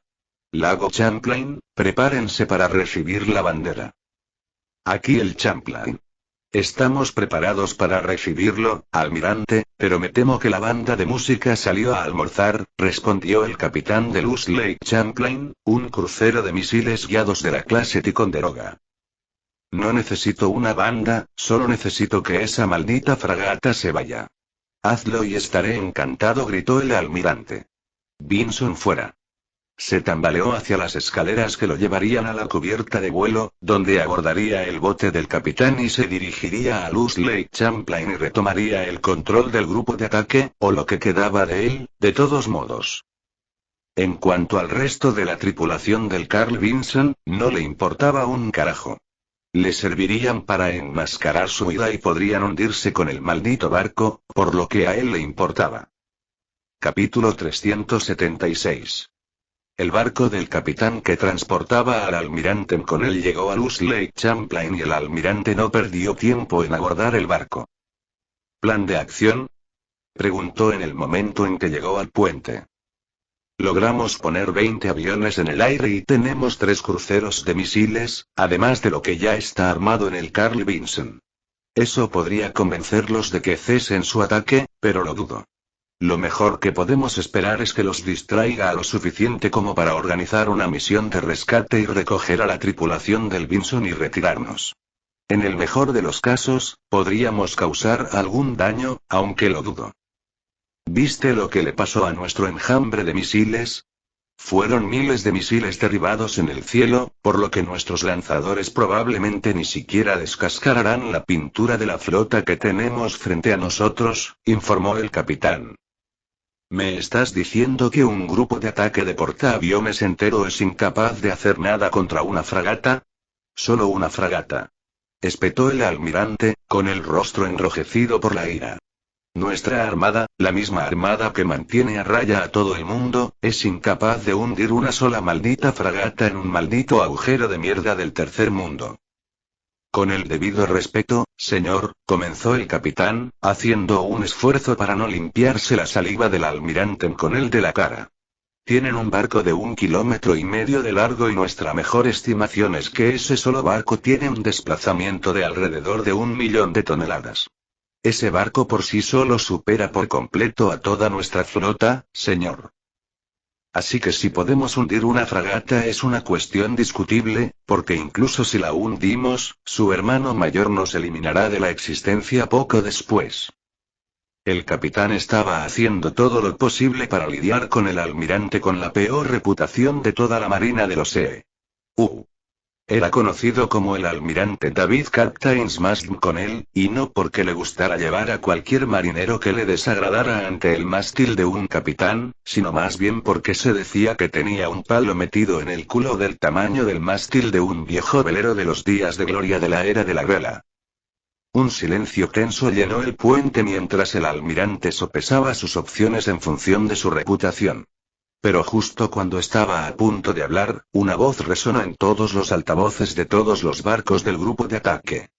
Lago Champlain, prepárense para recibir la bandera. Aquí el Champlain. Estamos preparados para recibirlo, almirante, pero me temo que la banda de música salió a almorzar, respondió el capitán de Loose Lake Champlain, un crucero de misiles guiados de la clase Ticonderoga. No necesito una banda, solo necesito que esa maldita fragata se vaya. Hazlo y estaré encantado, gritó el almirante. Vinson fuera. Se tambaleó hacia las escaleras que lo llevarían a la cubierta de vuelo, donde abordaría el bote del capitán y se dirigiría a Loose Lake Champlain y retomaría el control del grupo de ataque, o lo que quedaba de él, de todos modos. En cuanto al resto de la tripulación del Carl Vinson, no le importaba un carajo. Le servirían para enmascarar su huida y podrían hundirse con el maldito barco, por lo que a él le importaba. Capítulo 376. El barco del capitán que transportaba al almirante McConnell llegó a Loose Lake Champlain y el almirante no perdió tiempo en abordar el barco. ¿Plan de acción?, preguntó en el momento en que llegó al puente. Logramos poner 20 aviones en el aire y tenemos 3 cruceros de misiles, además de lo que ya está armado en el Carl Vinson. Eso podría convencerlos de que cesen su ataque, pero lo dudo. Lo mejor que podemos esperar es que los distraiga a lo suficiente como para organizar una misión de rescate y recoger a la tripulación del Vinson y retirarnos. En el mejor de los casos, podríamos causar algún daño, aunque lo dudo. ¿Viste lo que le pasó a nuestro enjambre de misiles? Fueron miles de misiles derribados en el cielo, por lo que nuestros lanzadores probablemente ni siquiera descascararán la pintura de la flota que tenemos frente a nosotros, informó el capitán. ¿Me estás diciendo que un grupo de ataque de portaaviones entero es incapaz de hacer nada contra una fragata? Solo una fragata. Espetó el almirante, con el rostro enrojecido por la ira. Nuestra armada, la misma armada que mantiene a raya a todo el mundo, es incapaz de hundir una sola maldita fragata en un maldito agujero de mierda del tercer mundo. Con el debido respeto, señor, comenzó el capitán, haciendo un esfuerzo para no limpiarse la saliva del almirante con el de la cara. Tienen un barco de 1,5 kilómetros de largo y nuestra mejor estimación es que ese solo barco tiene un desplazamiento de alrededor de 1 millón de toneladas. Ese barco por sí solo supera por completo a toda nuestra flota, señor. Así que si podemos hundir una fragata es una cuestión discutible, porque incluso si la hundimos, su hermano mayor nos eliminará de la existencia poco después. El capitán estaba haciendo todo lo posible para lidiar con el almirante con la peor reputación de toda la marina de los E.U. Era conocido como el almirante David Captain's Mast con él, y no porque le gustara llevar a cualquier marinero que le desagradara ante el mástil de un capitán, sino más bien porque se decía que tenía un palo metido en el culo del tamaño del mástil de un viejo velero de los días de gloria de la era de la vela. Un silencio tenso llenó el puente mientras el almirante sopesaba sus opciones en función de su reputación. Pero justo cuando estaba a punto de hablar, una voz resonó en todos los altavoces de todos los barcos del grupo de ataque.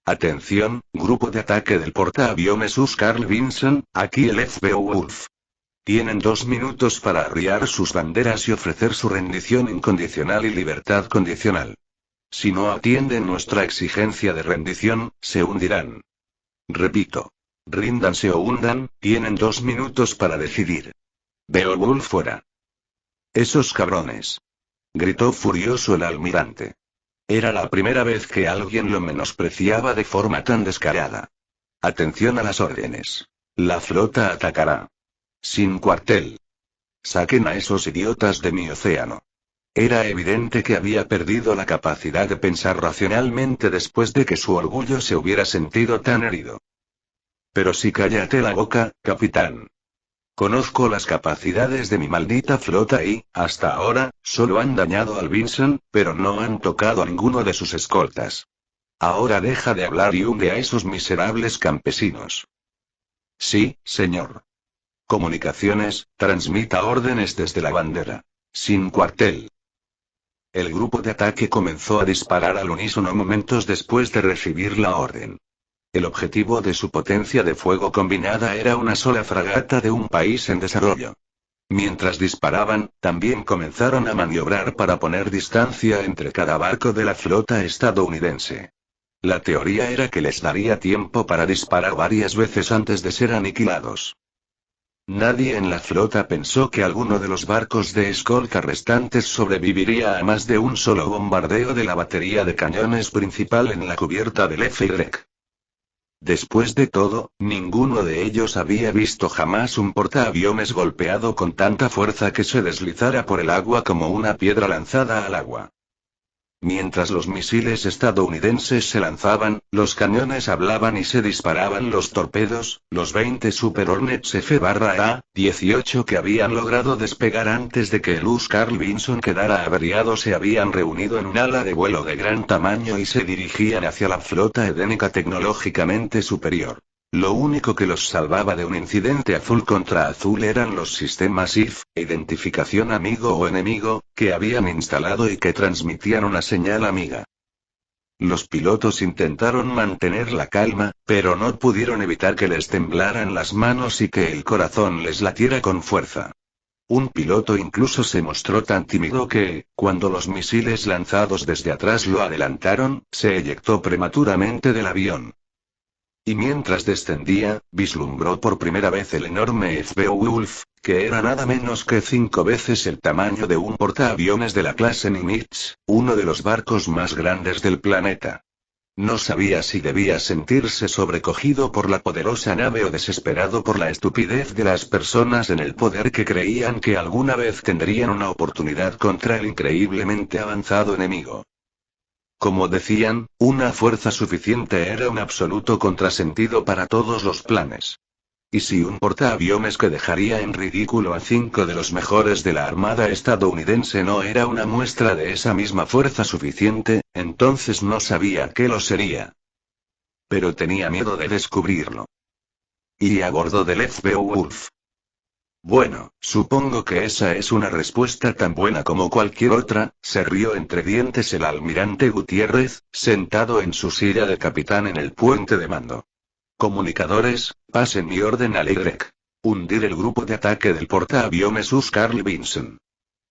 Atención, grupo de ataque del portaaviones US Carl Vinson, aquí el Beowulf. Tienen 2 minutos para arriar sus banderas y ofrecer su rendición incondicional y libertad condicional. Si no atienden nuestra exigencia de rendición, se hundirán. Repito. Ríndanse o hundan, tienen 2 minutos para decidir. Beowulf fuera. Esos cabrones. Gritó furioso el almirante. Era la primera vez que alguien lo menospreciaba de forma tan descarada. Atención a las órdenes. La flota atacará. Sin cuartel. Saquen a esos idiotas de mi océano. Era evidente que había perdido la capacidad de pensar racionalmente después de que su orgullo se hubiera sentido tan herido. Pero sí, cállate la boca, capitán. Conozco las capacidades de mi maldita flota y, hasta ahora, solo han dañado al Vinson, pero no han tocado a ninguno de sus escoltas. Ahora deja de hablar y hunde a esos miserables campesinos. Sí, señor. Comunicaciones, transmita órdenes desde la bandera. Sin cuartel. El grupo de ataque comenzó a disparar al unísono momentos después de recibir la orden. El objetivo de su potencia de fuego combinada era una sola fragata de un país en desarrollo. Mientras disparaban, también comenzaron a maniobrar para poner distancia entre cada barco de la flota estadounidense. La teoría era que les daría tiempo para disparar varias veces antes de ser aniquilados. Nadie en la flota pensó que alguno de los barcos de escolta restantes sobreviviría a más de un solo bombardeo de la batería de cañones principal en la cubierta del FY. Después de todo, ninguno de ellos había visto jamás un portaaviones golpeado con tanta fuerza que se deslizara por el agua como una piedra lanzada al agua. Mientras los misiles estadounidenses se lanzaban, los cañones hablaban y se disparaban los torpedos, los 20 Super Hornets F/A-18 que habían logrado despegar antes de que el US Carl Vinson quedara averiado se habían reunido en un ala de vuelo de gran tamaño y se dirigían hacia la flota edénica tecnológicamente superior. Lo único que los salvaba de un incidente azul contra azul eran los sistemas IF, identificación amigo o enemigo, que habían instalado y que transmitían una señal amiga. Los pilotos intentaron mantener la calma, pero no pudieron evitar que les temblaran las manos y que el corazón les latiera con fuerza. Un piloto incluso se mostró tan tímido que, cuando los misiles lanzados desde atrás lo adelantaron, se eyectó prematuramente del avión. Y mientras descendía, vislumbró por primera vez el enorme Beowulf, que era nada menos que 5 veces el tamaño de un portaaviones de la clase Nimitz, uno de los barcos más grandes del planeta. No sabía si debía sentirse sobrecogido por la poderosa nave o desesperado por la estupidez de las personas en el poder que creían que alguna vez tendrían una oportunidad contra el increíblemente avanzado enemigo. Como decían, una fuerza suficiente era un absoluto contrasentido para todos los planes. Y si un portaaviones que dejaría en ridículo a 5 de los mejores de la armada estadounidense no era una muestra de esa misma fuerza suficiente, entonces no sabía qué lo sería. Pero tenía miedo de descubrirlo. Y a bordo del Beowulf. Bueno, supongo que esa es una respuesta tan buena como cualquier otra, se rió entre dientes el almirante Gutiérrez, sentado en su silla de capitán en el puente de mando. Comunicadores, pasen mi orden al Y. Hundir el grupo de ataque del portaaviones Carl Vinson.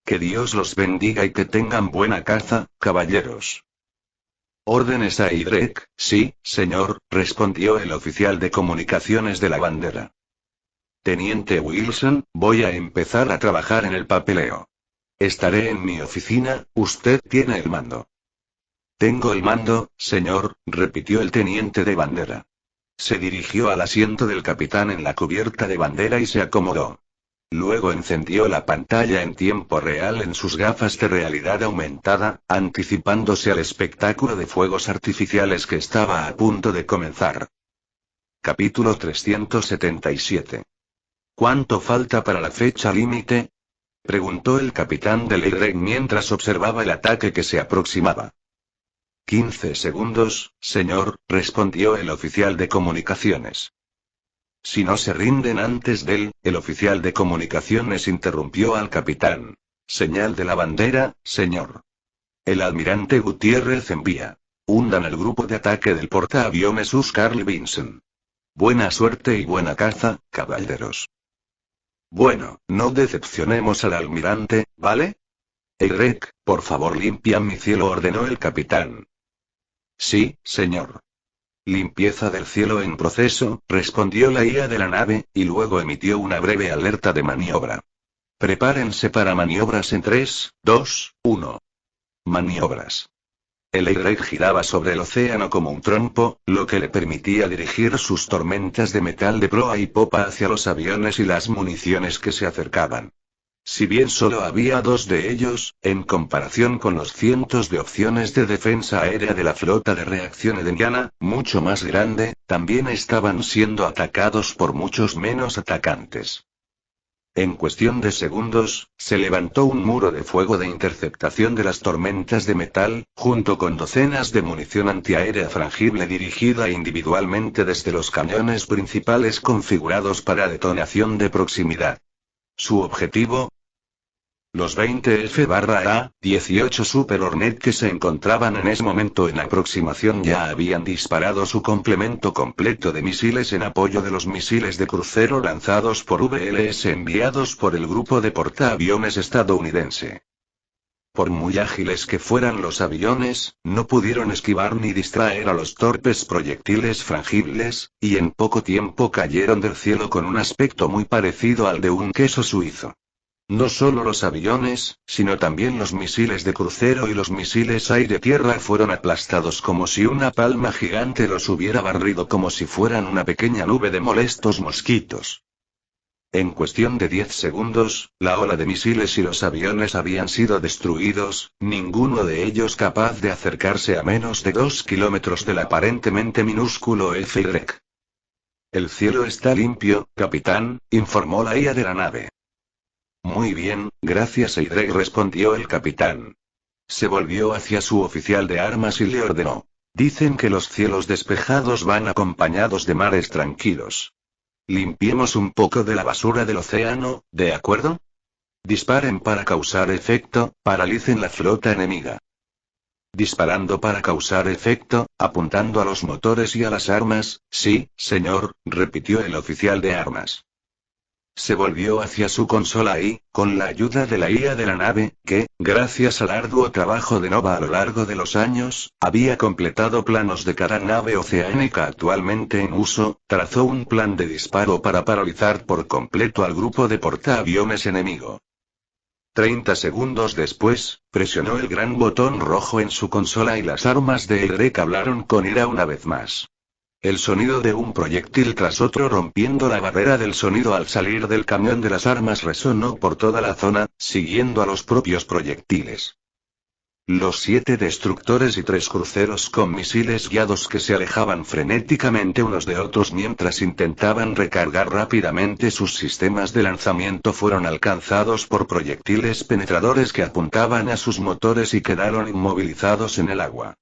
Que Dios los bendiga y que tengan buena caza, caballeros. Órdenes a Y, sí, señor, respondió el oficial de comunicaciones de la bandera. Teniente Wilson, voy a empezar a trabajar en el papeleo. Estaré en mi oficina, usted tiene el mando. Tengo el mando, señor, repitió el teniente de bandera. Se dirigió al asiento del capitán en la cubierta de bandera y se acomodó. Luego encendió la pantalla en tiempo real en sus gafas de realidad aumentada, anticipándose al espectáculo de fuegos artificiales que estaba a punto de comenzar. Capítulo 377. ¿Cuánto falta para la fecha límite? Preguntó el capitán del Y mientras observaba el ataque que se aproximaba. 15 segundos, señor, respondió el oficial de comunicaciones. Si no se rinden antes el oficial de comunicaciones interrumpió al capitán. Señal de la bandera, señor. El almirante Gutiérrez envía. Hundan el grupo de ataque del portaaviones Carl Vinson. Buena suerte y buena caza, caballeros. Bueno, no decepcionemos al almirante, ¿vale? Eirek, por favor limpia mi cielo, ordenó el capitán. Sí, señor. Limpieza del cielo en proceso, respondió la IA de la nave, y luego emitió una breve alerta de maniobra. Prepárense para maniobras en 3, 2, 1. Maniobras. El Eirek giraba sobre el océano como un trompo, lo que le permitía dirigir sus tormentas de metal de proa y popa hacia los aviones y las municiones que se acercaban. Si bien solo había 2 de ellos, en comparación con los cientos de opciones de defensa aérea de la flota de reacción edeniana, mucho más grande, también estaban siendo atacados por muchos menos atacantes. En cuestión de segundos, se levantó un muro de fuego de interceptación de las tormentas de metal, junto con docenas de munición antiaérea frangible dirigida individualmente desde los cañones principales configurados para detonación de proximidad. Su objetivo: los 20 F-A-18 Super Hornet que se encontraban en ese momento en aproximación ya habían disparado su complemento completo de misiles en apoyo de los misiles de crucero lanzados por VLS enviados por el grupo de portaaviones estadounidense. Por muy ágiles que fueran los aviones, no pudieron esquivar ni distraer a los torpes proyectiles frangibles, y en poco tiempo cayeron del cielo con un aspecto muy parecido al de un queso suizo. No solo los aviones, sino también los misiles de crucero y los misiles aire-tierra fueron aplastados como si una palma gigante los hubiera barrido como si fueran una pequeña nube de molestos mosquitos. En cuestión de 10 segundos, la ola de misiles y los aviones habían sido destruidos, ninguno de ellos capaz de acercarse a menos de 2 kilómetros del aparentemente minúsculo FY. El cielo está limpio, capitán, informó la IA de la nave. Muy bien, gracias Eirek, respondió el capitán. Se volvió hacia su oficial de armas y le ordenó. Dicen que los cielos despejados van acompañados de mares tranquilos. Limpiemos un poco de la basura del océano, ¿de acuerdo? Disparen para causar efecto, paralicen la flota enemiga. Disparando para causar efecto, apuntando a los motores y a las armas, sí, señor, repitió el oficial de armas. Se volvió hacia su consola y, con la ayuda de la IA de la nave, que, gracias al arduo trabajo de Nova a lo largo de los años, había completado planos de cada nave oceánica actualmente en uso, trazó un plan de disparo para paralizar por completo al grupo de portaaviones enemigo. 30 segundos después, presionó el gran botón rojo en su consola y las armas de Eirek hablaron con ira una vez más. El sonido de un proyectil tras otro rompiendo la barrera del sonido al salir del camión de las armas resonó por toda la zona, siguiendo a los propios proyectiles. Los 7 destructores y 3 cruceros con misiles guiados que se alejaban frenéticamente unos de otros mientras intentaban recargar rápidamente sus sistemas de lanzamiento fueron alcanzados por proyectiles penetradores que apuntaban a sus motores y quedaron inmovilizados en el agua.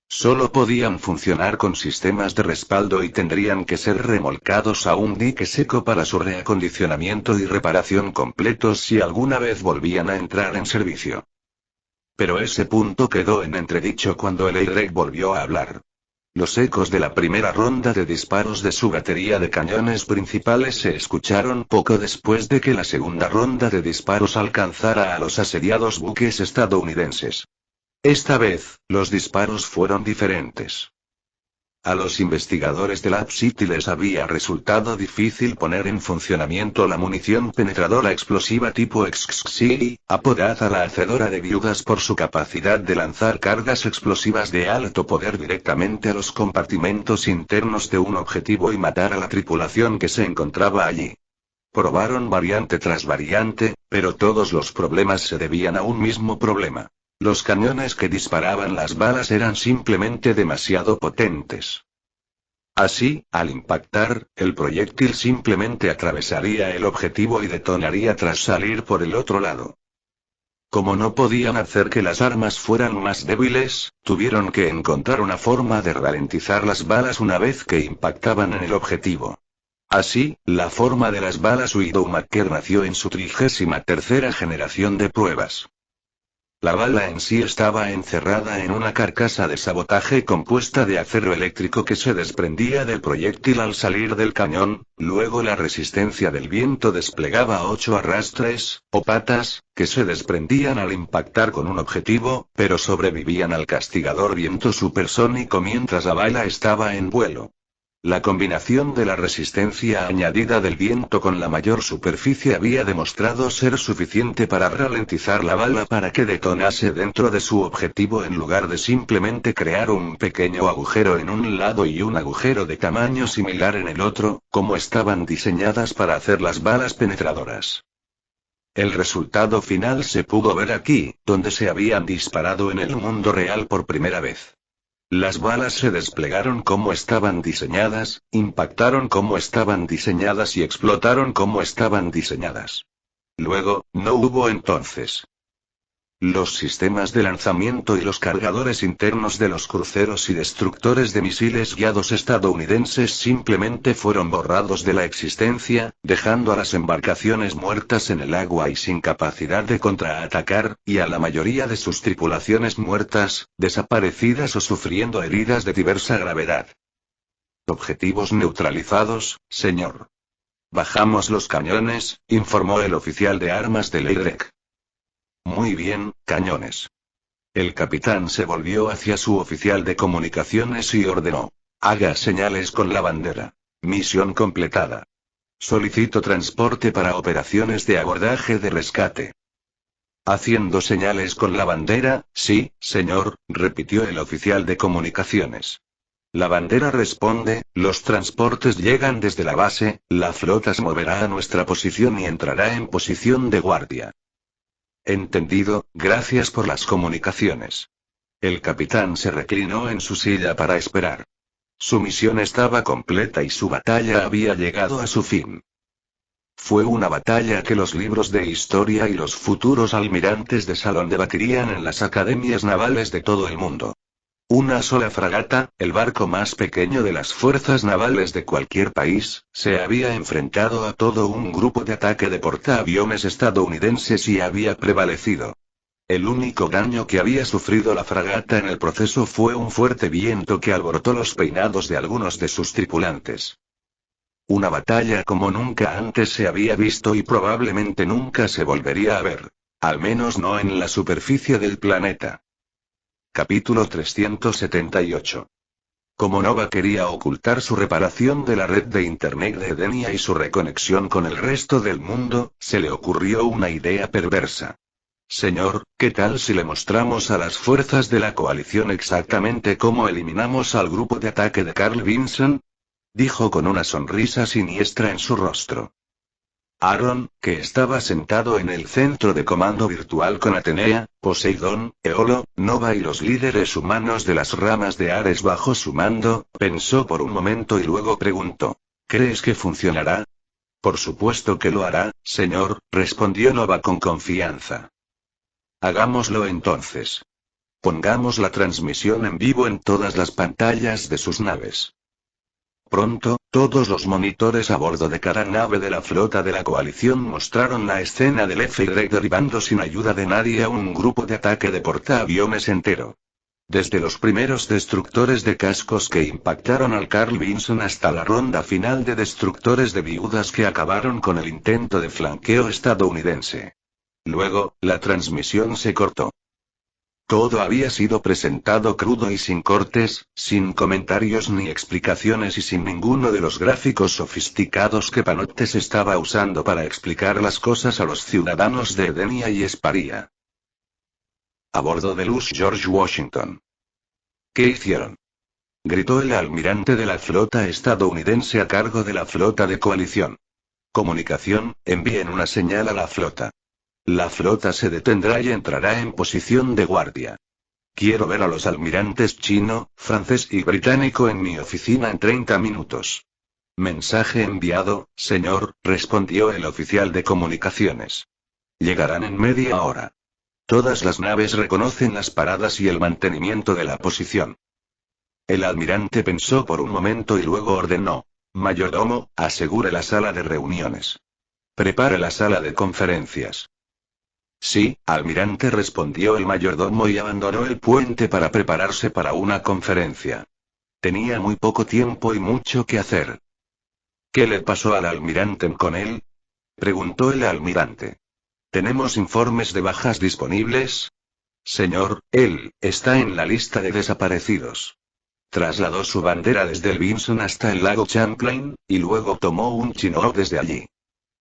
Solo podían funcionar con sistemas de respaldo y tendrían que ser remolcados a un dique seco para su reacondicionamiento y reparación completos si alguna vez volvían a entrar en servicio. Pero ese punto quedó en entredicho cuando el Eirek volvió a hablar. Los ecos de la primera ronda de disparos de su batería de cañones principales se escucharon poco después de que la segunda ronda de disparos alcanzara a los asediados buques estadounidenses. Esta vez, los disparos fueron diferentes. A los investigadores de Lab City les había resultado difícil poner en funcionamiento la munición penetradora explosiva tipo XXI, apodada la hacedora de viudas por su capacidad de lanzar cargas explosivas de alto poder directamente a los compartimentos internos de un objetivo y matar a la tripulación que se encontraba allí. Probaron variante tras variante, pero todos los problemas se debían a un mismo problema. Los cañones que disparaban las balas eran simplemente demasiado potentes. Así, al impactar, el proyectil simplemente atravesaría el objetivo y detonaría tras salir por el otro lado. Como no podían hacer que las armas fueran más débiles, tuvieron que encontrar una forma de ralentizar las balas una vez que impactaban en el objetivo. Así, la forma de las balas Widowmaker nació en su 33ª generación de pruebas. La bala en sí estaba encerrada en una carcasa de sabotaje compuesta de acero eléctrico que se desprendía del proyectil al salir del cañón, luego la resistencia del viento desplegaba 8 arrastres, o patas, que se desprendían al impactar con un objetivo, pero sobrevivían al castigador viento supersónico mientras la bala estaba en vuelo. La combinación de la resistencia añadida del viento con la mayor superficie había demostrado ser suficiente para ralentizar la bala para que detonase dentro de su objetivo en lugar de simplemente crear un pequeño agujero en un lado y un agujero de tamaño similar en el otro, como estaban diseñadas para hacer las balas penetradoras. El resultado final se pudo ver aquí, donde se habían disparado en el mundo real por primera vez. Las balas se desplegaron como estaban diseñadas, impactaron como estaban diseñadas y explotaron como estaban diseñadas. Luego, no hubo entonces. Los sistemas de lanzamiento y los cargadores internos de los cruceros y destructores de misiles guiados estadounidenses simplemente fueron borrados de la existencia, dejando a las embarcaciones muertas en el agua y sin capacidad de contraatacar, y a la mayoría de sus tripulaciones muertas, desaparecidas o sufriendo heridas de diversa gravedad. Objetivos neutralizados, señor. Bajamos los cañones, informó el oficial de armas del Eirek. Muy bien, cañones. El capitán se volvió hacia su oficial de comunicaciones y ordenó. Haga señales con la bandera. Misión completada. Solicito transporte para operaciones de abordaje de rescate. Haciendo señales con la bandera, sí, señor, repitió el oficial de comunicaciones. La bandera responde, los transportes llegan desde la base, la flota se moverá a nuestra posición y entrará en posición de guardia. Entendido, gracias por las comunicaciones. El capitán se reclinó en su silla para esperar. Su misión estaba completa y su batalla había llegado a su fin. Fue una batalla que los libros de historia y los futuros almirantes de Salón debatirían en las academias navales de todo el mundo. Una sola fragata, el barco más pequeño de las fuerzas navales de cualquier país, se había enfrentado a todo un grupo de ataque de portaaviones estadounidenses y había prevalecido. El único daño que había sufrido la fragata en el proceso fue un fuerte viento que alborotó los peinados de algunos de sus tripulantes. Una batalla como nunca antes se había visto y probablemente nunca se volvería a ver. Al menos no en la superficie del planeta. Capítulo 378. Como Nova quería ocultar su reparación de la red de Internet de Edenia y su reconexión con el resto del mundo, se le ocurrió una idea perversa. Señor, ¿qué tal si le mostramos a las fuerzas de la coalición exactamente cómo eliminamos al grupo de ataque de Carl Vinson? Dijo con una sonrisa siniestra en su rostro. Aaron, que estaba sentado en el centro de comando virtual con Atenea, Poseidón, Eolo, Nova y los líderes humanos de las ramas de Ares bajo su mando, pensó por un momento y luego preguntó. ¿Crees que funcionará? Por supuesto que lo hará, señor, respondió Nova con confianza. Hagámoslo entonces. Pongamos la transmisión en vivo en todas las pantallas de sus naves. Pronto, todos los monitores a bordo de cada nave de la flota de la coalición mostraron la escena del F-Y derribando sin ayuda de nadie a un grupo de ataque de portaaviones entero. Desde los primeros destructores de cascos que impactaron al Carl Vinson hasta la ronda final de destructores de viudas que acabaron con el intento de flanqueo estadounidense. Luego, la transmisión se cortó. Todo había sido presentado crudo y sin cortes, sin comentarios ni explicaciones y sin ninguno de los gráficos sofisticados que Panoptes estaba usando para explicar las cosas a los ciudadanos de Edenia y Esparia. A bordo de Luz George Washington. ¿Qué hicieron?, gritó el almirante de la flota estadounidense a cargo de la flota de coalición. Comunicación, envíen una señal a la flota. La flota se detendrá y entrará en posición de guardia. Quiero ver a los almirantes chino, francés y británico en mi oficina en 30 minutos. Mensaje enviado, señor, respondió el oficial de comunicaciones. Llegarán en media hora. Todas las naves reconocen las paradas y el mantenimiento de la posición. El almirante pensó por un momento y luego ordenó: mayordomo, asegure la sala de reuniones. Prepare la sala de conferencias. Sí, almirante, respondió el mayordomo y abandonó el puente para prepararse para una conferencia. Tenía muy poco tiempo y mucho que hacer. ¿Qué le pasó al almirante con él?, preguntó el almirante. ¿Tenemos informes de bajas disponibles? Señor, él está en la lista de desaparecidos. Trasladó su bandera desde el Vinson hasta el lago Champlain, y luego tomó un Chinook desde allí.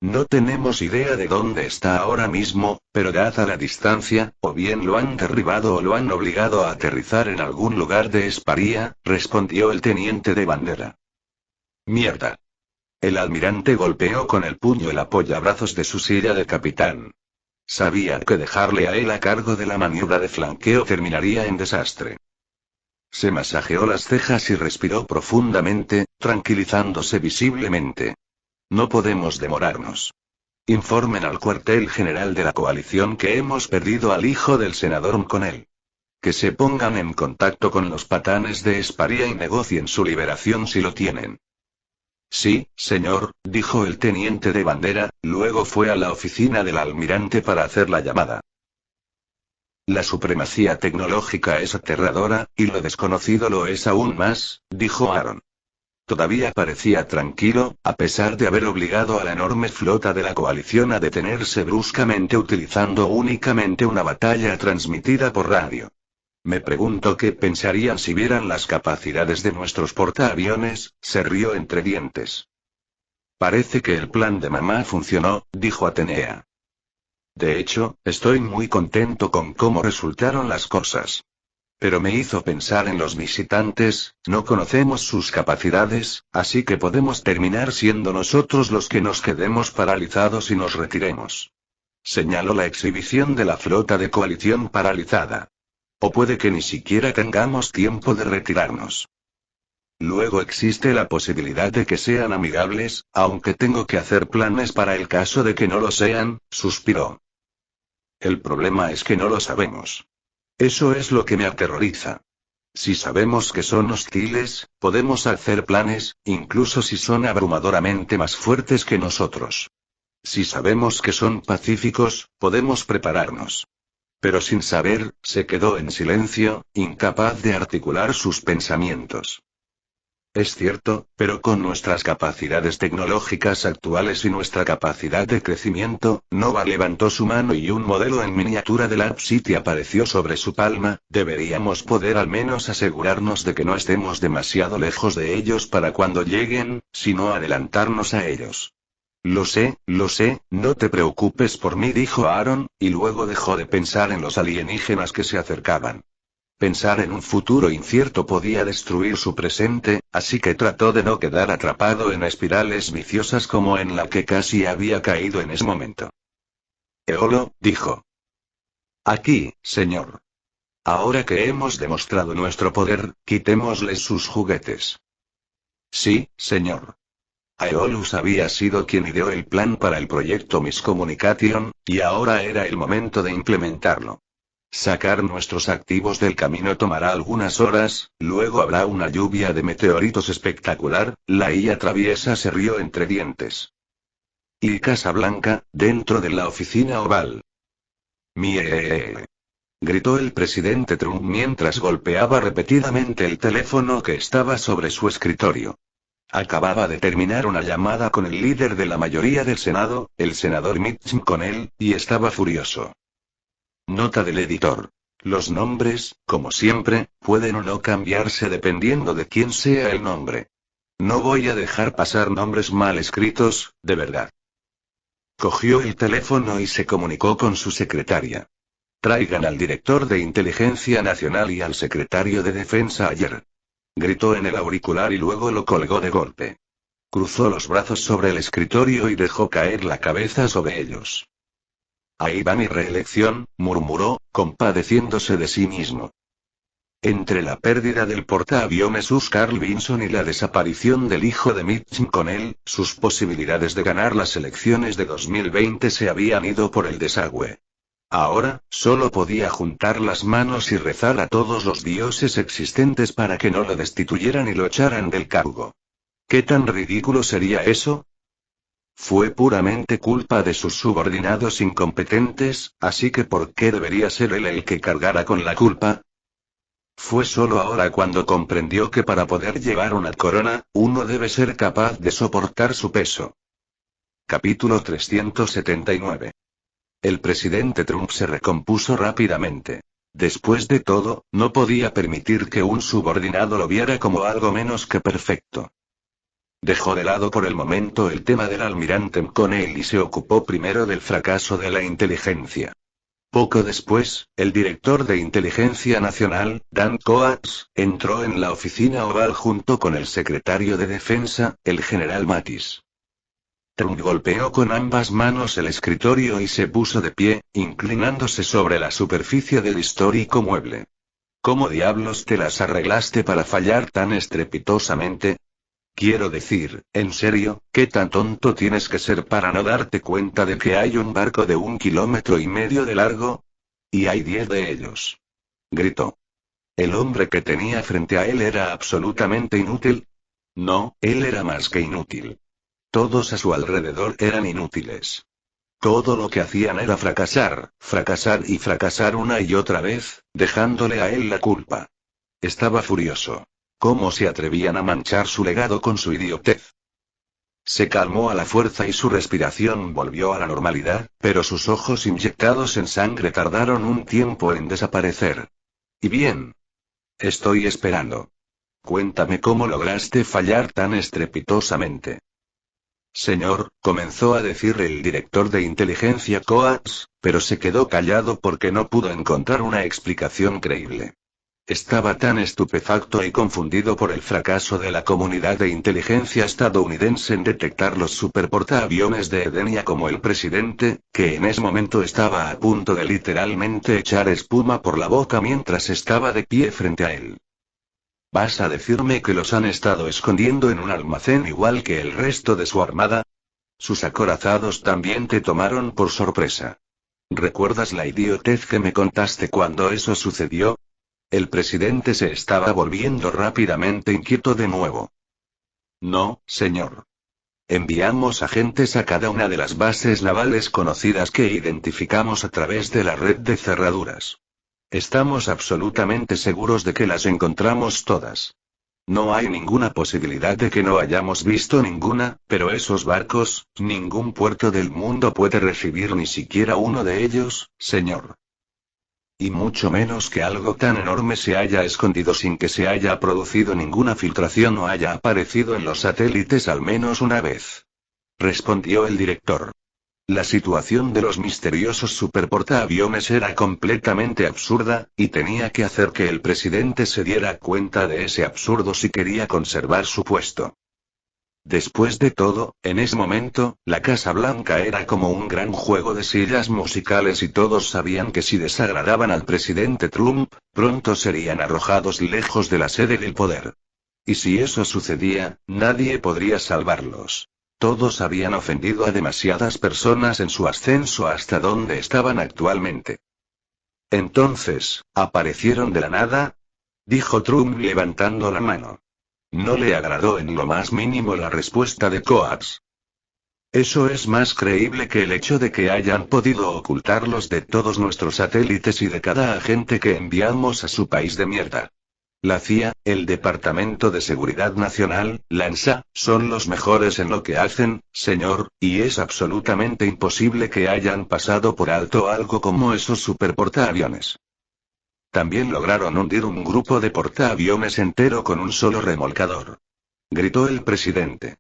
No tenemos idea de dónde está ahora mismo, pero dada la distancia, o bien lo han derribado o lo han obligado a aterrizar en algún lugar de Esparia, respondió el teniente de bandera. Mierda. El almirante golpeó con el puño el apoyabrazos de su silla de capitán. Sabía que dejarle a él a cargo de la maniobra de flanqueo terminaría en desastre. Se masajeó las cejas y respiró profundamente, tranquilizándose visiblemente. No podemos demorarnos. Informen al cuartel general de la coalición que hemos perdido al hijo del senador McConnell. Que se pongan en contacto con los patanes de Esparia y negocien su liberación si lo tienen. Sí, señor, dijo el teniente de bandera, luego fue a la oficina del almirante para hacer la llamada. La supremacía tecnológica es aterradora, y lo desconocido lo es aún más, dijo Aaron. Todavía parecía tranquilo, a pesar de haber obligado a la enorme flota de la coalición a detenerse bruscamente utilizando únicamente una batalla transmitida por radio. Me pregunto qué pensarían si vieran las capacidades de nuestros portaaviones, se rió entre dientes. Parece que el plan de mamá funcionó, dijo Atenea. De hecho, estoy muy contento con cómo resultaron las cosas. Pero me hizo pensar en los visitantes, no conocemos sus capacidades, así que podemos terminar siendo nosotros los que nos quedemos paralizados y nos retiremos. Señaló la exhibición de la flota de coalición paralizada. O puede que ni siquiera tengamos tiempo de retirarnos. Luego existe la posibilidad de que sean amigables, aunque tengo que hacer planes para el caso de que no lo sean, suspiró. El problema es que no lo sabemos. Eso es lo que me aterroriza. Si sabemos que son hostiles, podemos hacer planes, incluso si son abrumadoramente más fuertes que nosotros. Si sabemos que son pacíficos, podemos prepararnos. Pero sin saber, se quedó en silencio, incapaz de articular sus pensamientos. Es cierto, pero con nuestras capacidades tecnológicas actuales y nuestra capacidad de crecimiento, Nova levantó su mano y un modelo en miniatura del App City apareció sobre su palma, deberíamos poder al menos asegurarnos de que no estemos demasiado lejos de ellos para cuando lleguen, sino adelantarnos a ellos. Lo sé, no te preocupes por mí, dijo Aaron, y luego dejó de pensar en los alienígenas que se acercaban. Pensar en un futuro incierto podía destruir su presente, así que trató de no quedar atrapado en espirales viciosas como en la que casi había caído en ese momento. Eolo, dijo. Aquí, señor. Ahora que hemos demostrado nuestro poder, quitémosles sus juguetes. Sí, señor. Aeolus había sido quien ideó el plan para el proyecto Miscommunication, y ahora era el momento de implementarlo. Sacar nuestros activos del camino tomará algunas horas, luego habrá una lluvia de meteoritos espectacular. La IA traviesa se rió entre dientes. Y Casa Blanca, dentro de la oficina oval. ¡Mie! Gritó el presidente Trump mientras golpeaba repetidamente el teléfono que estaba sobre su escritorio. Acababa de terminar una llamada con el líder de la mayoría del Senado, el senador Mitch McConnell, y estaba furioso. Nota del editor. Los nombres, como siempre, pueden o no cambiarse dependiendo de quién sea el nombre. No voy a dejar pasar nombres mal escritos, de verdad. Cogió el teléfono y se comunicó con su secretaria. Traigan al director de Inteligencia Nacional y al secretario de Defensa ayer. Gritó en el auricular y luego lo colgó de golpe. Cruzó los brazos sobre el escritorio y dejó caer la cabeza sobre ellos. Ahí va mi reelección, murmuró, compadeciéndose de sí mismo. Entre la pérdida del portaaviones Carl Vinson y la desaparición del hijo de Mitch McConnell, sus posibilidades de ganar las elecciones de 2020 se habían ido por el desagüe. Ahora, solo podía juntar las manos y rezar a todos los dioses existentes para que no lo destituyeran y lo echaran del cargo. ¿Qué tan ridículo sería eso? Fue puramente culpa de sus subordinados incompetentes, así que ¿por qué debería ser él el que cargara con la culpa? Fue solo ahora cuando comprendió que para poder llevar una corona, uno debe ser capaz de soportar su peso. Capítulo 379. El presidente Trump se recompuso rápidamente. Después de todo, no podía permitir que un subordinado lo viera como algo menos que perfecto. Dejó de lado por el momento el tema del almirante McConnell y se ocupó primero del fracaso de la inteligencia. Poco después, el director de Inteligencia Nacional, Dan Coats, entró en la oficina oval junto con el secretario de Defensa, el general Mattis. Trump golpeó con ambas manos el escritorio y se puso de pie, inclinándose sobre la superficie del histórico mueble. ¿Cómo diablos te las arreglaste para fallar tan estrepitosamente? Quiero decir, en serio, ¿qué tan tonto tienes que ser para no darte cuenta de que hay un barco de 1,5 kilómetros de largo? Y hay 10 de ellos. Gritó. ¿El hombre que tenía frente a él era absolutamente inútil? No, él era más que inútil. Todos a su alrededor eran inútiles. Todo lo que hacían era fracasar, fracasar y fracasar una y otra vez, dejándole a él la culpa. Estaba furioso. ¿Cómo se atrevían a manchar su legado con su idiotez? Se calmó a la fuerza y su respiración volvió a la normalidad, pero sus ojos inyectados en sangre tardaron un tiempo en desaparecer. ¿Y bien? Estoy esperando. Cuéntame cómo lograste fallar tan estrepitosamente. Señor, comenzó a decir el director de inteligencia Coats, pero se quedó callado porque no pudo encontrar una explicación creíble. Estaba tan estupefacto y confundido por el fracaso de la comunidad de inteligencia estadounidense en detectar los superportaaviones de Edenia como el presidente, que en ese momento estaba a punto de literalmente echar espuma por la boca mientras estaba de pie frente a él. ¿Vas a decirme que los han estado escondiendo en un almacén igual que el resto de su armada? Sus acorazados también te tomaron por sorpresa. ¿Recuerdas la idiotez que me contaste cuando eso sucedió? El presidente se estaba volviendo rápidamente inquieto de nuevo. No, señor. Enviamos agentes a cada una de las bases navales conocidas que identificamos a través de la red de cerraduras. Estamos absolutamente seguros de que las encontramos todas. No hay ninguna posibilidad de que no hayamos visto ninguna, pero esos barcos, ningún puerto del mundo puede recibir ni siquiera uno de ellos, señor. Y mucho menos que algo tan enorme se haya escondido sin que se haya producido ninguna filtración o haya aparecido en los satélites al menos una vez. Respondió el director. La situación de los misteriosos superportaaviones era completamente absurda, y tenía que hacer que el presidente se diera cuenta de ese absurdo si quería conservar su puesto. Después de todo, en ese momento, la Casa Blanca era como un gran juego de sillas musicales y todos sabían que si desagradaban al presidente Trump, pronto serían arrojados lejos de la sede del poder. Y si eso sucedía, nadie podría salvarlos. Todos habían ofendido a demasiadas personas en su ascenso hasta donde estaban actualmente. Entonces, ¿aparecieron de la nada?, dijo Trump levantando la mano. No le agradó en lo más mínimo la respuesta de Coates. Eso es más creíble que el hecho de que hayan podido ocultarlos de todos nuestros satélites y de cada agente que enviamos a su país de mierda. La CIA, el Departamento de Seguridad Nacional, la NSA, son los mejores en lo que hacen, señor, y es absolutamente imposible que hayan pasado por alto algo como esos superportaaviones. También lograron hundir un grupo de portaaviones entero con un solo remolcador. Gritó el presidente.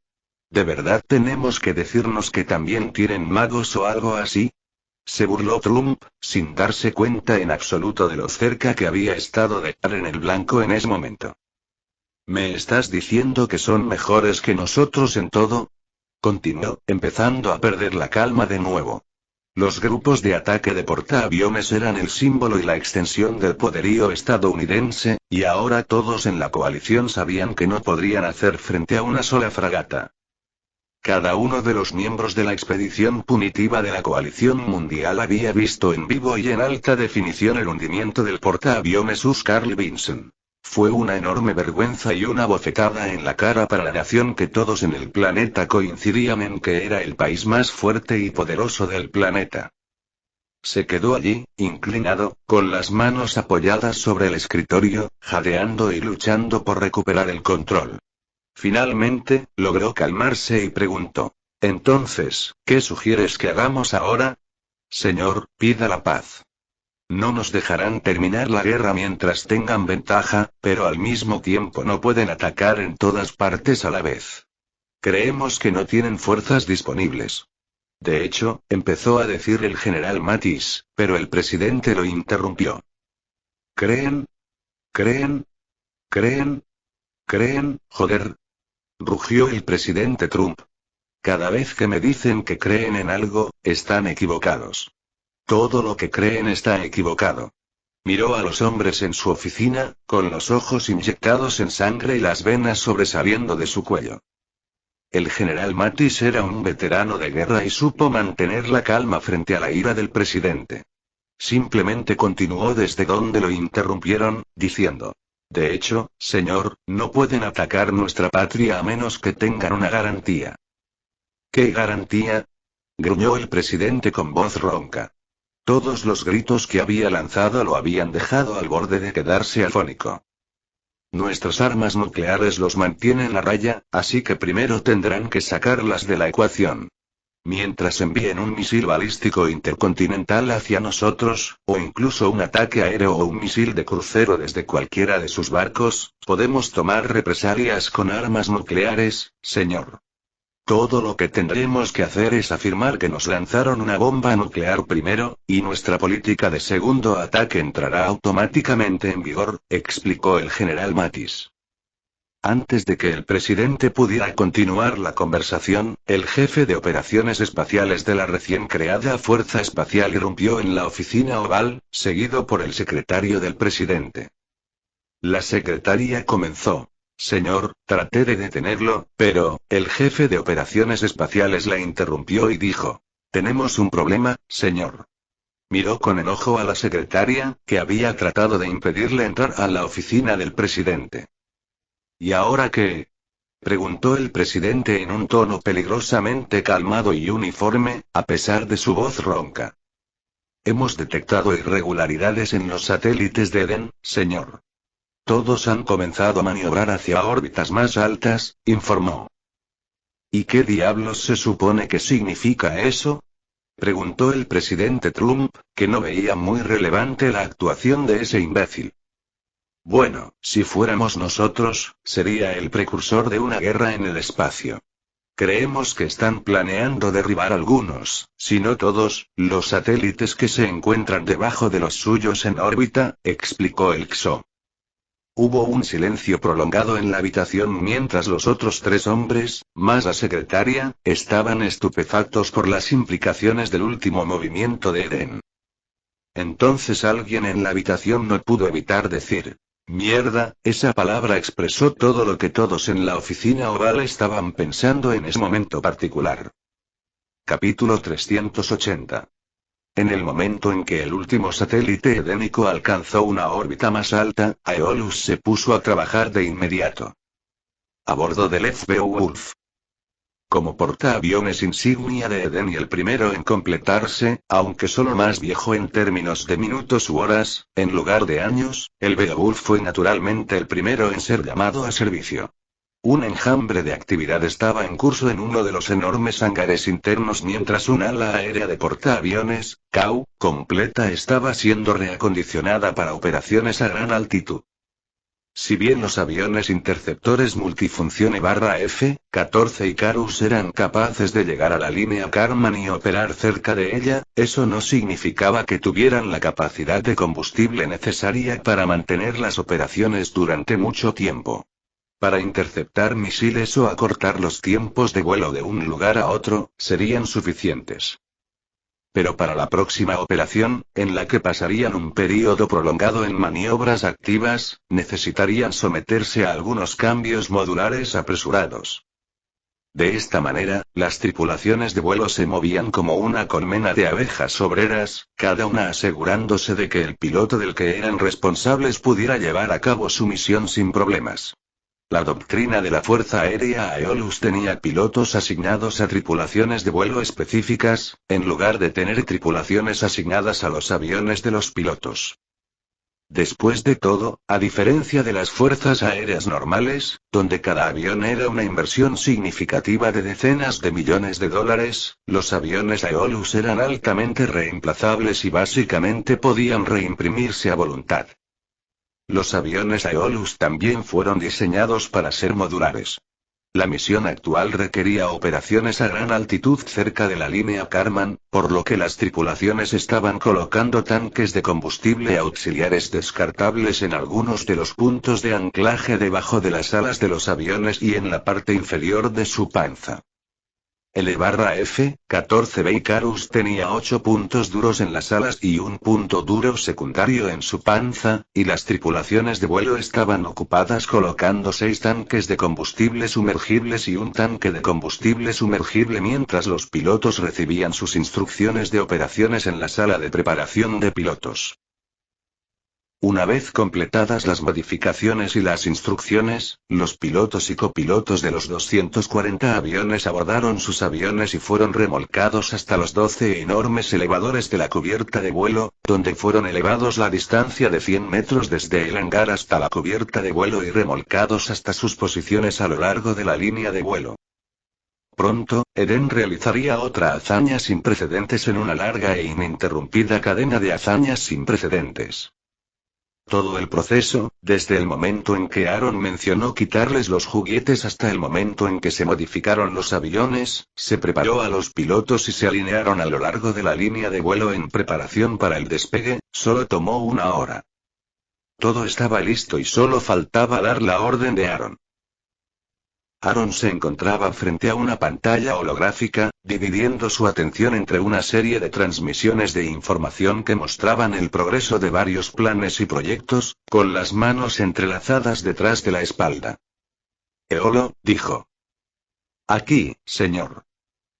¿De verdad tenemos que decirnos que también tienen magos o algo así? Se burló Trump, sin darse cuenta en absoluto de lo cerca que había estado de dar en el blanco en ese momento. ¿Me estás diciendo que son mejores que nosotros en todo?, continuó, empezando a perder la calma de nuevo. Los grupos de ataque de portaaviones eran el símbolo y la extensión del poderío estadounidense, y ahora todos en la coalición sabían que no podrían hacer frente a una sola fragata. Cada uno de los miembros de la expedición punitiva de la coalición mundial había visto en vivo y en alta definición el hundimiento del portaaviones US Carl Vinson. Fue una enorme vergüenza y una bofetada en la cara para la nación que todos en el planeta coincidían en que era el país más fuerte y poderoso del planeta. Se quedó allí, inclinado, con las manos apoyadas sobre el escritorio, jadeando y luchando por recuperar el control. Finalmente, logró calmarse y preguntó. Entonces, ¿qué sugieres que hagamos ahora? Señor, pida la paz. No nos dejarán terminar la guerra mientras tengan ventaja, pero al mismo tiempo no pueden atacar en todas partes a la vez. Creemos que no tienen fuerzas disponibles. De hecho, empezó a decir el general Mattis, pero el presidente lo interrumpió. ¿Creen? Joder. Rugió el presidente Trump. Cada vez que me dicen que creen en algo, están equivocados. Todo lo que creen está equivocado. Miró a los hombres en su oficina, con los ojos inyectados en sangre y las venas sobresaliendo de su cuello. El general Mattis era un veterano de guerra y supo mantener la calma frente a la ira del presidente. Simplemente continuó desde donde lo interrumpieron, diciendo. De hecho, señor, no pueden atacar nuestra patria a menos que tengan una garantía. ¿Qué garantía?, gruñó el presidente con voz ronca. Todos los gritos que había lanzado lo habían dejado al borde de quedarse afónico. Nuestras armas nucleares los mantienen a raya, así que primero tendrán que sacarlas de la ecuación. Mientras envíen un misil balístico intercontinental hacia nosotros, o incluso un ataque aéreo o un misil de crucero desde cualquiera de sus barcos, podemos tomar represalias con armas nucleares, señor. Todo lo que tendremos que hacer es afirmar que nos lanzaron una bomba nuclear primero, y nuestra política de segundo ataque entrará automáticamente en vigor, explicó el general Mattis. Antes de que el presidente pudiera continuar la conversación, el jefe de operaciones espaciales de la recién creada Fuerza Espacial irrumpió en la oficina oval, seguido por el secretario del presidente. La secretaria comenzó. Señor, traté de detenerlo, pero, el jefe de operaciones espaciales la interrumpió y dijo. Tenemos un problema, señor. Miró con enojo a la secretaria, que había tratado de impedirle entrar a la oficina del presidente. ¿Y ahora qué?, preguntó el presidente en un tono peligrosamente calmado y uniforme, a pesar de su voz ronca. Hemos detectado irregularidades en los satélites de Eden, señor. Todos han comenzado a maniobrar hacia órbitas más altas, informó. ¿Y qué diablos se supone que significa eso?, preguntó el presidente Trump, que no veía muy relevante la actuación de ese imbécil. Bueno, si fuéramos nosotros, sería el precursor de una guerra en el espacio. Creemos que están planeando derribar algunos, si no todos, los satélites que se encuentran debajo de los suyos en órbita, explicó el XO. Hubo un silencio prolongado en la habitación mientras los otros tres hombres, más la secretaria, estaban estupefactos por las implicaciones del último movimiento de Eden. Entonces alguien en la habitación no pudo evitar decir. Mierda, esa palabra expresó todo lo que todos en la oficina oval estaban pensando en ese momento particular. Capítulo 380. En el momento en que el último satélite edénico alcanzó una órbita más alta, Aeolus se puso a trabajar de inmediato. A bordo del Beowulf. Como portaaviones insignia de Eden y el primero en completarse, aunque solo más viejo en términos de minutos u horas, en lugar de años, el Beowulf fue naturalmente el primero en ser llamado a servicio. Un enjambre de actividad estaba en curso en uno de los enormes hangares internos mientras un ala aérea de portaaviones, CAU, completa estaba siendo reacondicionada para operaciones a gran altitud. Si bien los aviones interceptores multifunción F-14 Icarus eran capaces de llegar a la línea Kármán y operar cerca de ella, eso no significaba que tuvieran la capacidad de combustible necesaria para mantener las operaciones durante mucho tiempo. Para interceptar misiles o acortar los tiempos de vuelo de un lugar a otro, serían suficientes. Pero para la próxima operación, en la que pasarían un período prolongado en maniobras activas, necesitarían someterse a algunos cambios modulares apresurados. De esta manera, las tripulaciones de vuelo se movían como una colmena de abejas obreras, cada una asegurándose de que el piloto del que eran responsables pudiera llevar a cabo su misión sin problemas. La doctrina de la Fuerza Aérea Aeolus tenía pilotos asignados a tripulaciones de vuelo específicas, en lugar de tener tripulaciones asignadas a los aviones de los pilotos. Después de todo, a diferencia de las fuerzas aéreas normales, donde cada avión era una inversión significativa de decenas de millones de dólares, los aviones Aeolus eran altamente reemplazables y básicamente podían reimprimirse a voluntad. Los aviones Aeolus también fueron diseñados para ser modulares. La misión actual requería operaciones a gran altitud cerca de la línea Kármán, por lo que las tripulaciones estaban colocando tanques de combustible auxiliares descartables en algunos de los puntos de anclaje debajo de las alas de los aviones y en la parte inferior de su panza. El F-14B Icarus tenía 8 puntos duros en las alas y un punto duro secundario en su panza, y las tripulaciones de vuelo estaban ocupadas colocando 6 tanques de combustible sumergibles y un tanque de combustible sumergible mientras los pilotos recibían sus instrucciones de operaciones en la sala de preparación de pilotos. Una vez completadas las modificaciones y las instrucciones, los pilotos y copilotos de los 240 aviones abordaron sus aviones y fueron remolcados hasta los 12 enormes elevadores de la cubierta de vuelo, donde fueron elevados la distancia de 100 metros desde el hangar hasta la cubierta de vuelo y remolcados hasta sus posiciones a lo largo de la línea de vuelo. Pronto, Eden realizaría otra hazaña sin precedentes en una larga e ininterrumpida cadena de hazañas sin precedentes. Todo el proceso, desde el momento en que Aaron mencionó quitarles los juguetes hasta el momento en que se modificaron los aviones, se preparó a los pilotos y se alinearon a lo largo de la línea de vuelo en preparación para el despegue, solo tomó 1 hora. Todo estaba listo y solo faltaba dar la orden de Aaron. Aaron se encontraba frente a una pantalla holográfica, dividiendo su atención entre una serie de transmisiones de información que mostraban el progreso de varios planes y proyectos, con las manos entrelazadas detrás de la espalda. Eolo, dijo. Aquí, señor.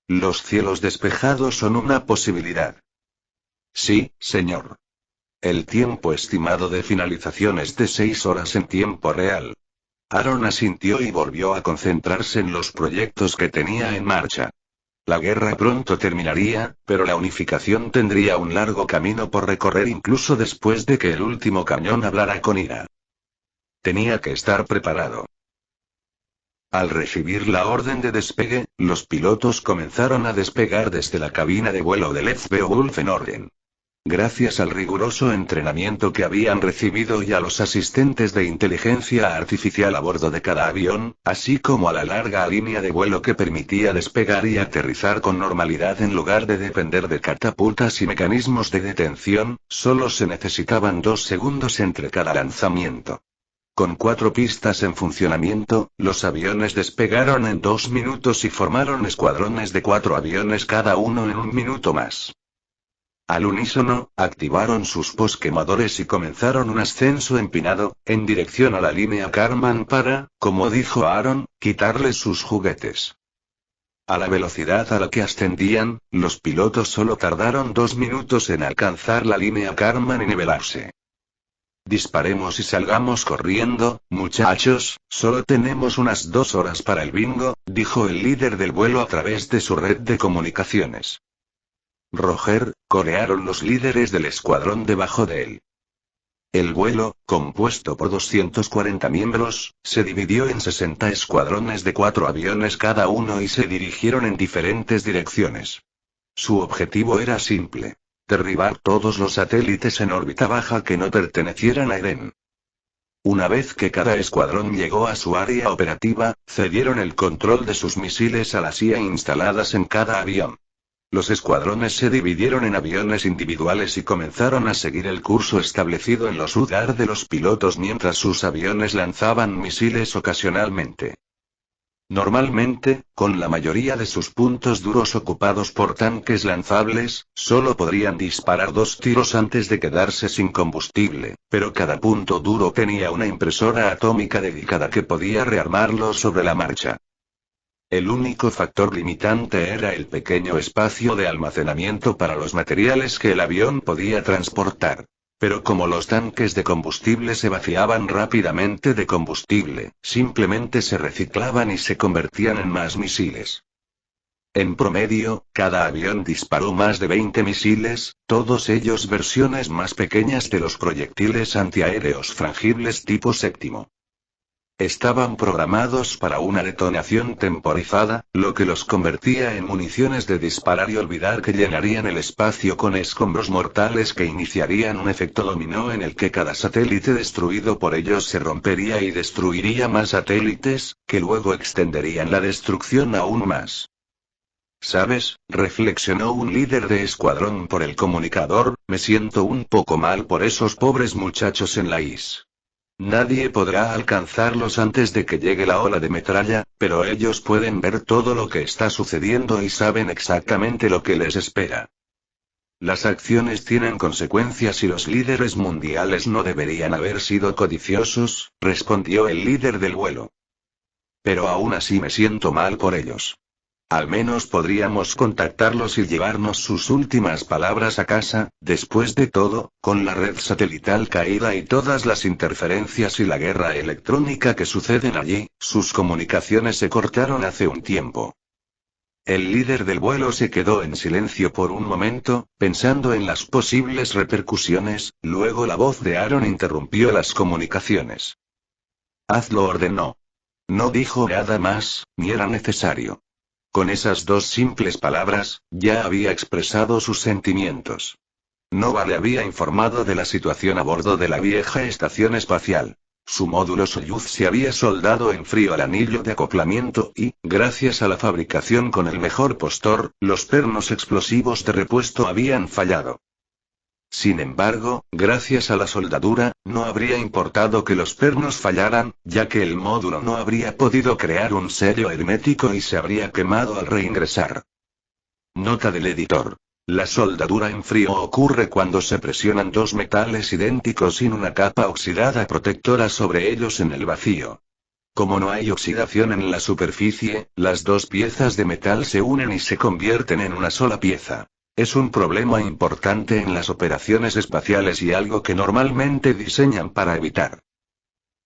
Los cielos despejados son una posibilidad. Sí, señor. El tiempo estimado de finalización es de 6 horas en tiempo real. Aaron asintió y volvió a concentrarse en los proyectos que tenía en marcha. La guerra pronto terminaría, pero la unificación tendría un largo camino por recorrer incluso después de que el último cañón hablara con ira. Tenía que estar preparado. Al recibir la orden de despegue, los pilotos comenzaron a despegar desde la cabina de vuelo del Beowulf en orden. Gracias al riguroso entrenamiento que habían recibido y a los asistentes de inteligencia artificial a bordo de cada avión, así como a la larga línea de vuelo que permitía despegar y aterrizar con normalidad en lugar de depender de catapultas y mecanismos de detención, solo se necesitaban 2 segundos entre cada lanzamiento. Con 4 pistas en funcionamiento, los aviones despegaron en 2 minutos y formaron escuadrones de 4 aviones cada uno en 1 minuto más. Al unísono, activaron sus posquemadores y comenzaron un ascenso empinado, en dirección a la línea Kármán para, como dijo Aaron, quitarles sus juguetes. A la velocidad a la que ascendían, los pilotos solo tardaron 2 minutos en alcanzar la línea Kármán y nivelarse. Disparemos y salgamos corriendo, muchachos, solo tenemos unas 2 horas para el bingo, dijo el líder del vuelo a través de su red de comunicaciones. Roger, corearon los líderes del escuadrón debajo de él. El vuelo, compuesto por 240 miembros, se dividió en 60 escuadrones de 4 aviones cada uno y se dirigieron en diferentes direcciones. Su objetivo era simple: derribar todos los satélites en órbita baja que no pertenecieran a Eren. Una vez que cada escuadrón llegó a su área operativa, cedieron el control de sus misiles a las IA instaladas en cada avión. Los escuadrones se dividieron en aviones individuales y comenzaron a seguir el curso establecido en los UDAR de los pilotos mientras sus aviones lanzaban misiles ocasionalmente. Normalmente, con la mayoría de sus puntos duros ocupados por tanques lanzables, solo podrían disparar 2 tiros antes de quedarse sin combustible, pero cada punto duro tenía una impresora atómica dedicada que podía rearmarlos sobre la marcha. El único factor limitante era el pequeño espacio de almacenamiento para los materiales que el avión podía transportar. Pero como los tanques de combustible se vaciaban rápidamente de combustible, simplemente se reciclaban y se convertían en más misiles. En promedio, cada avión disparó más de 20 misiles, todos ellos versiones más pequeñas de los proyectiles antiaéreos frangibles tipo séptimo. Estaban programados para una detonación temporizada, lo que los convertía en municiones de disparar y olvidar que llenarían el espacio con escombros mortales que iniciarían un efecto dominó en el que cada satélite destruido por ellos se rompería y destruiría más satélites, que luego extenderían la destrucción aún más. ¿Sabes?, reflexionó un líder de escuadrón por el comunicador, me siento un poco mal por esos pobres muchachos en la IS. Nadie podrá alcanzarlos antes de que llegue la ola de metralla, pero ellos pueden ver todo lo que está sucediendo y saben exactamente lo que les espera. Las acciones tienen consecuencias y los líderes mundiales no deberían haber sido codiciosos, respondió el líder del vuelo. Pero aún así me siento mal por ellos. Al menos podríamos contactarlos y llevarnos sus últimas palabras a casa. Después de todo, con la red satelital caída y todas las interferencias y la guerra electrónica que suceden allí, sus comunicaciones se cortaron hace un tiempo. El líder del vuelo se quedó en silencio por un momento, pensando en las posibles repercusiones, luego la voz de Aaron interrumpió las comunicaciones. Hazlo, ordenó. No dijo nada más, ni era necesario. Con esas 2 simples palabras, ya había expresado sus sentimientos. Nova le había informado de la situación a bordo de la vieja estación espacial. Su módulo Soyuz se había soldado en frío al anillo de acoplamiento y, gracias a la fabricación con el mejor postor, los pernos explosivos de repuesto habían fallado. Sin embargo, gracias a la soldadura, no habría importado que los pernos fallaran, ya que el módulo no habría podido crear un sello hermético y se habría quemado al reingresar. Nota del editor. La soldadura en frío ocurre cuando se presionan 2 metales idénticos sin una capa oxidada protectora sobre ellos en el vacío. Como no hay oxidación en la superficie, las 2 piezas de metal se unen y se convierten en una sola pieza. Es un problema importante en las operaciones espaciales y algo que normalmente diseñan para evitar.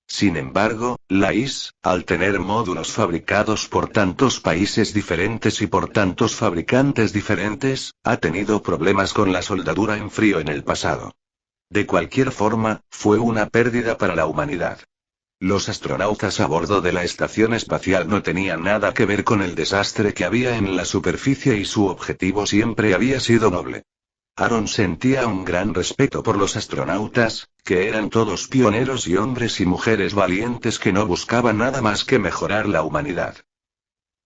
Sin embargo, la IS, al tener módulos fabricados por tantos países diferentes y por tantos fabricantes diferentes, ha tenido problemas con la soldadura en frío en el pasado. De cualquier forma, fue una pérdida para la humanidad. Los astronautas a bordo de la estación espacial no tenían nada que ver con el desastre que había en la superficie y su objetivo siempre había sido noble. Aaron sentía un gran respeto por los astronautas, que eran todos pioneros y hombres y mujeres valientes que no buscaban nada más que mejorar la humanidad.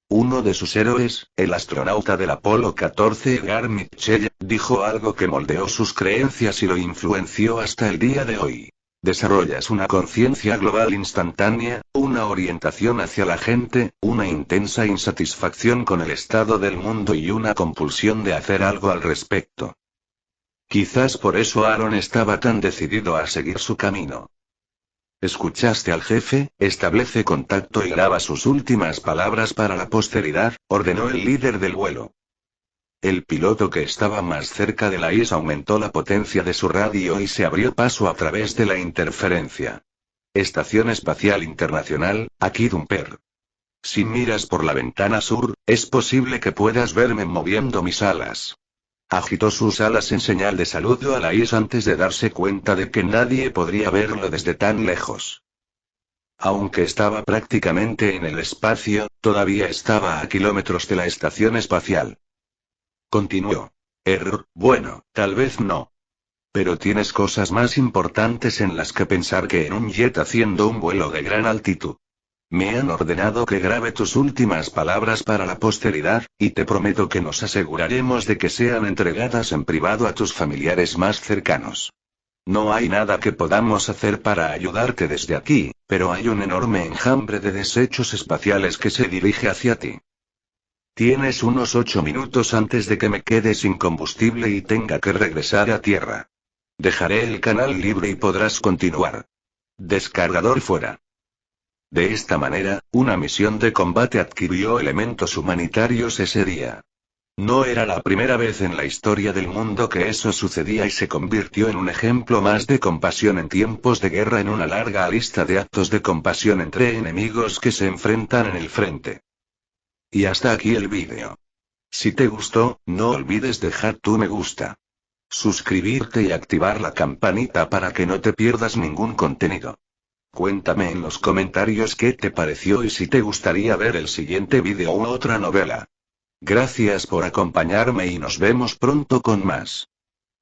Uno de sus héroes, el astronauta del Apolo 14 Edgar Mitchell, dijo algo que moldeó sus creencias y lo influenció hasta el día de hoy. Desarrollas una conciencia global instantánea, una orientación hacia la gente, una intensa insatisfacción con el estado del mundo y una compulsión de hacer algo al respecto. Quizás por eso Aaron estaba tan decidido a seguir su camino. ¿Escuchaste al jefe? Establece contacto y graba sus últimas palabras para la posteridad, ordenó el líder del vuelo. El piloto que estaba más cerca de la isla aumentó la potencia de su radio y se abrió paso a través de la interferencia. Estación Espacial Internacional, aquí Dumper. Si miras por la ventana sur, es posible que puedas verme moviendo mis alas. Agitó sus alas en señal de saludo a la isla antes de darse cuenta de que nadie podría verlo desde tan lejos. Aunque estaba prácticamente en el espacio, todavía estaba a kilómetros de la estación espacial. Continuó. Bueno, tal vez no. Pero tienes cosas más importantes en las que pensar que en un jet haciendo un vuelo de gran altitud. Me han ordenado que grabe tus últimas palabras para la posteridad, y te prometo que nos aseguraremos de que sean entregadas en privado a tus familiares más cercanos. No hay nada que podamos hacer para ayudarte desde aquí, pero hay un enorme enjambre de desechos espaciales que se dirige hacia ti. Tienes unos 8 minutos antes de que me quede sin combustible y tenga que regresar a tierra. Dejaré el canal libre y podrás continuar. Descargador fuera. De esta manera, una misión de combate adquirió elementos humanitarios ese día. No era la primera vez en la historia del mundo que eso sucedía y se convirtió en un ejemplo más de compasión en tiempos de guerra en una larga lista de actos de compasión entre enemigos que se enfrentan en el frente. Y hasta aquí el vídeo. Si te gustó, no olvides dejar tu me gusta, suscribirte y activar la campanita para que no te pierdas ningún contenido. Cuéntame en los comentarios qué te pareció y si te gustaría ver el siguiente vídeo u otra novela. Gracias por acompañarme y nos vemos pronto con más.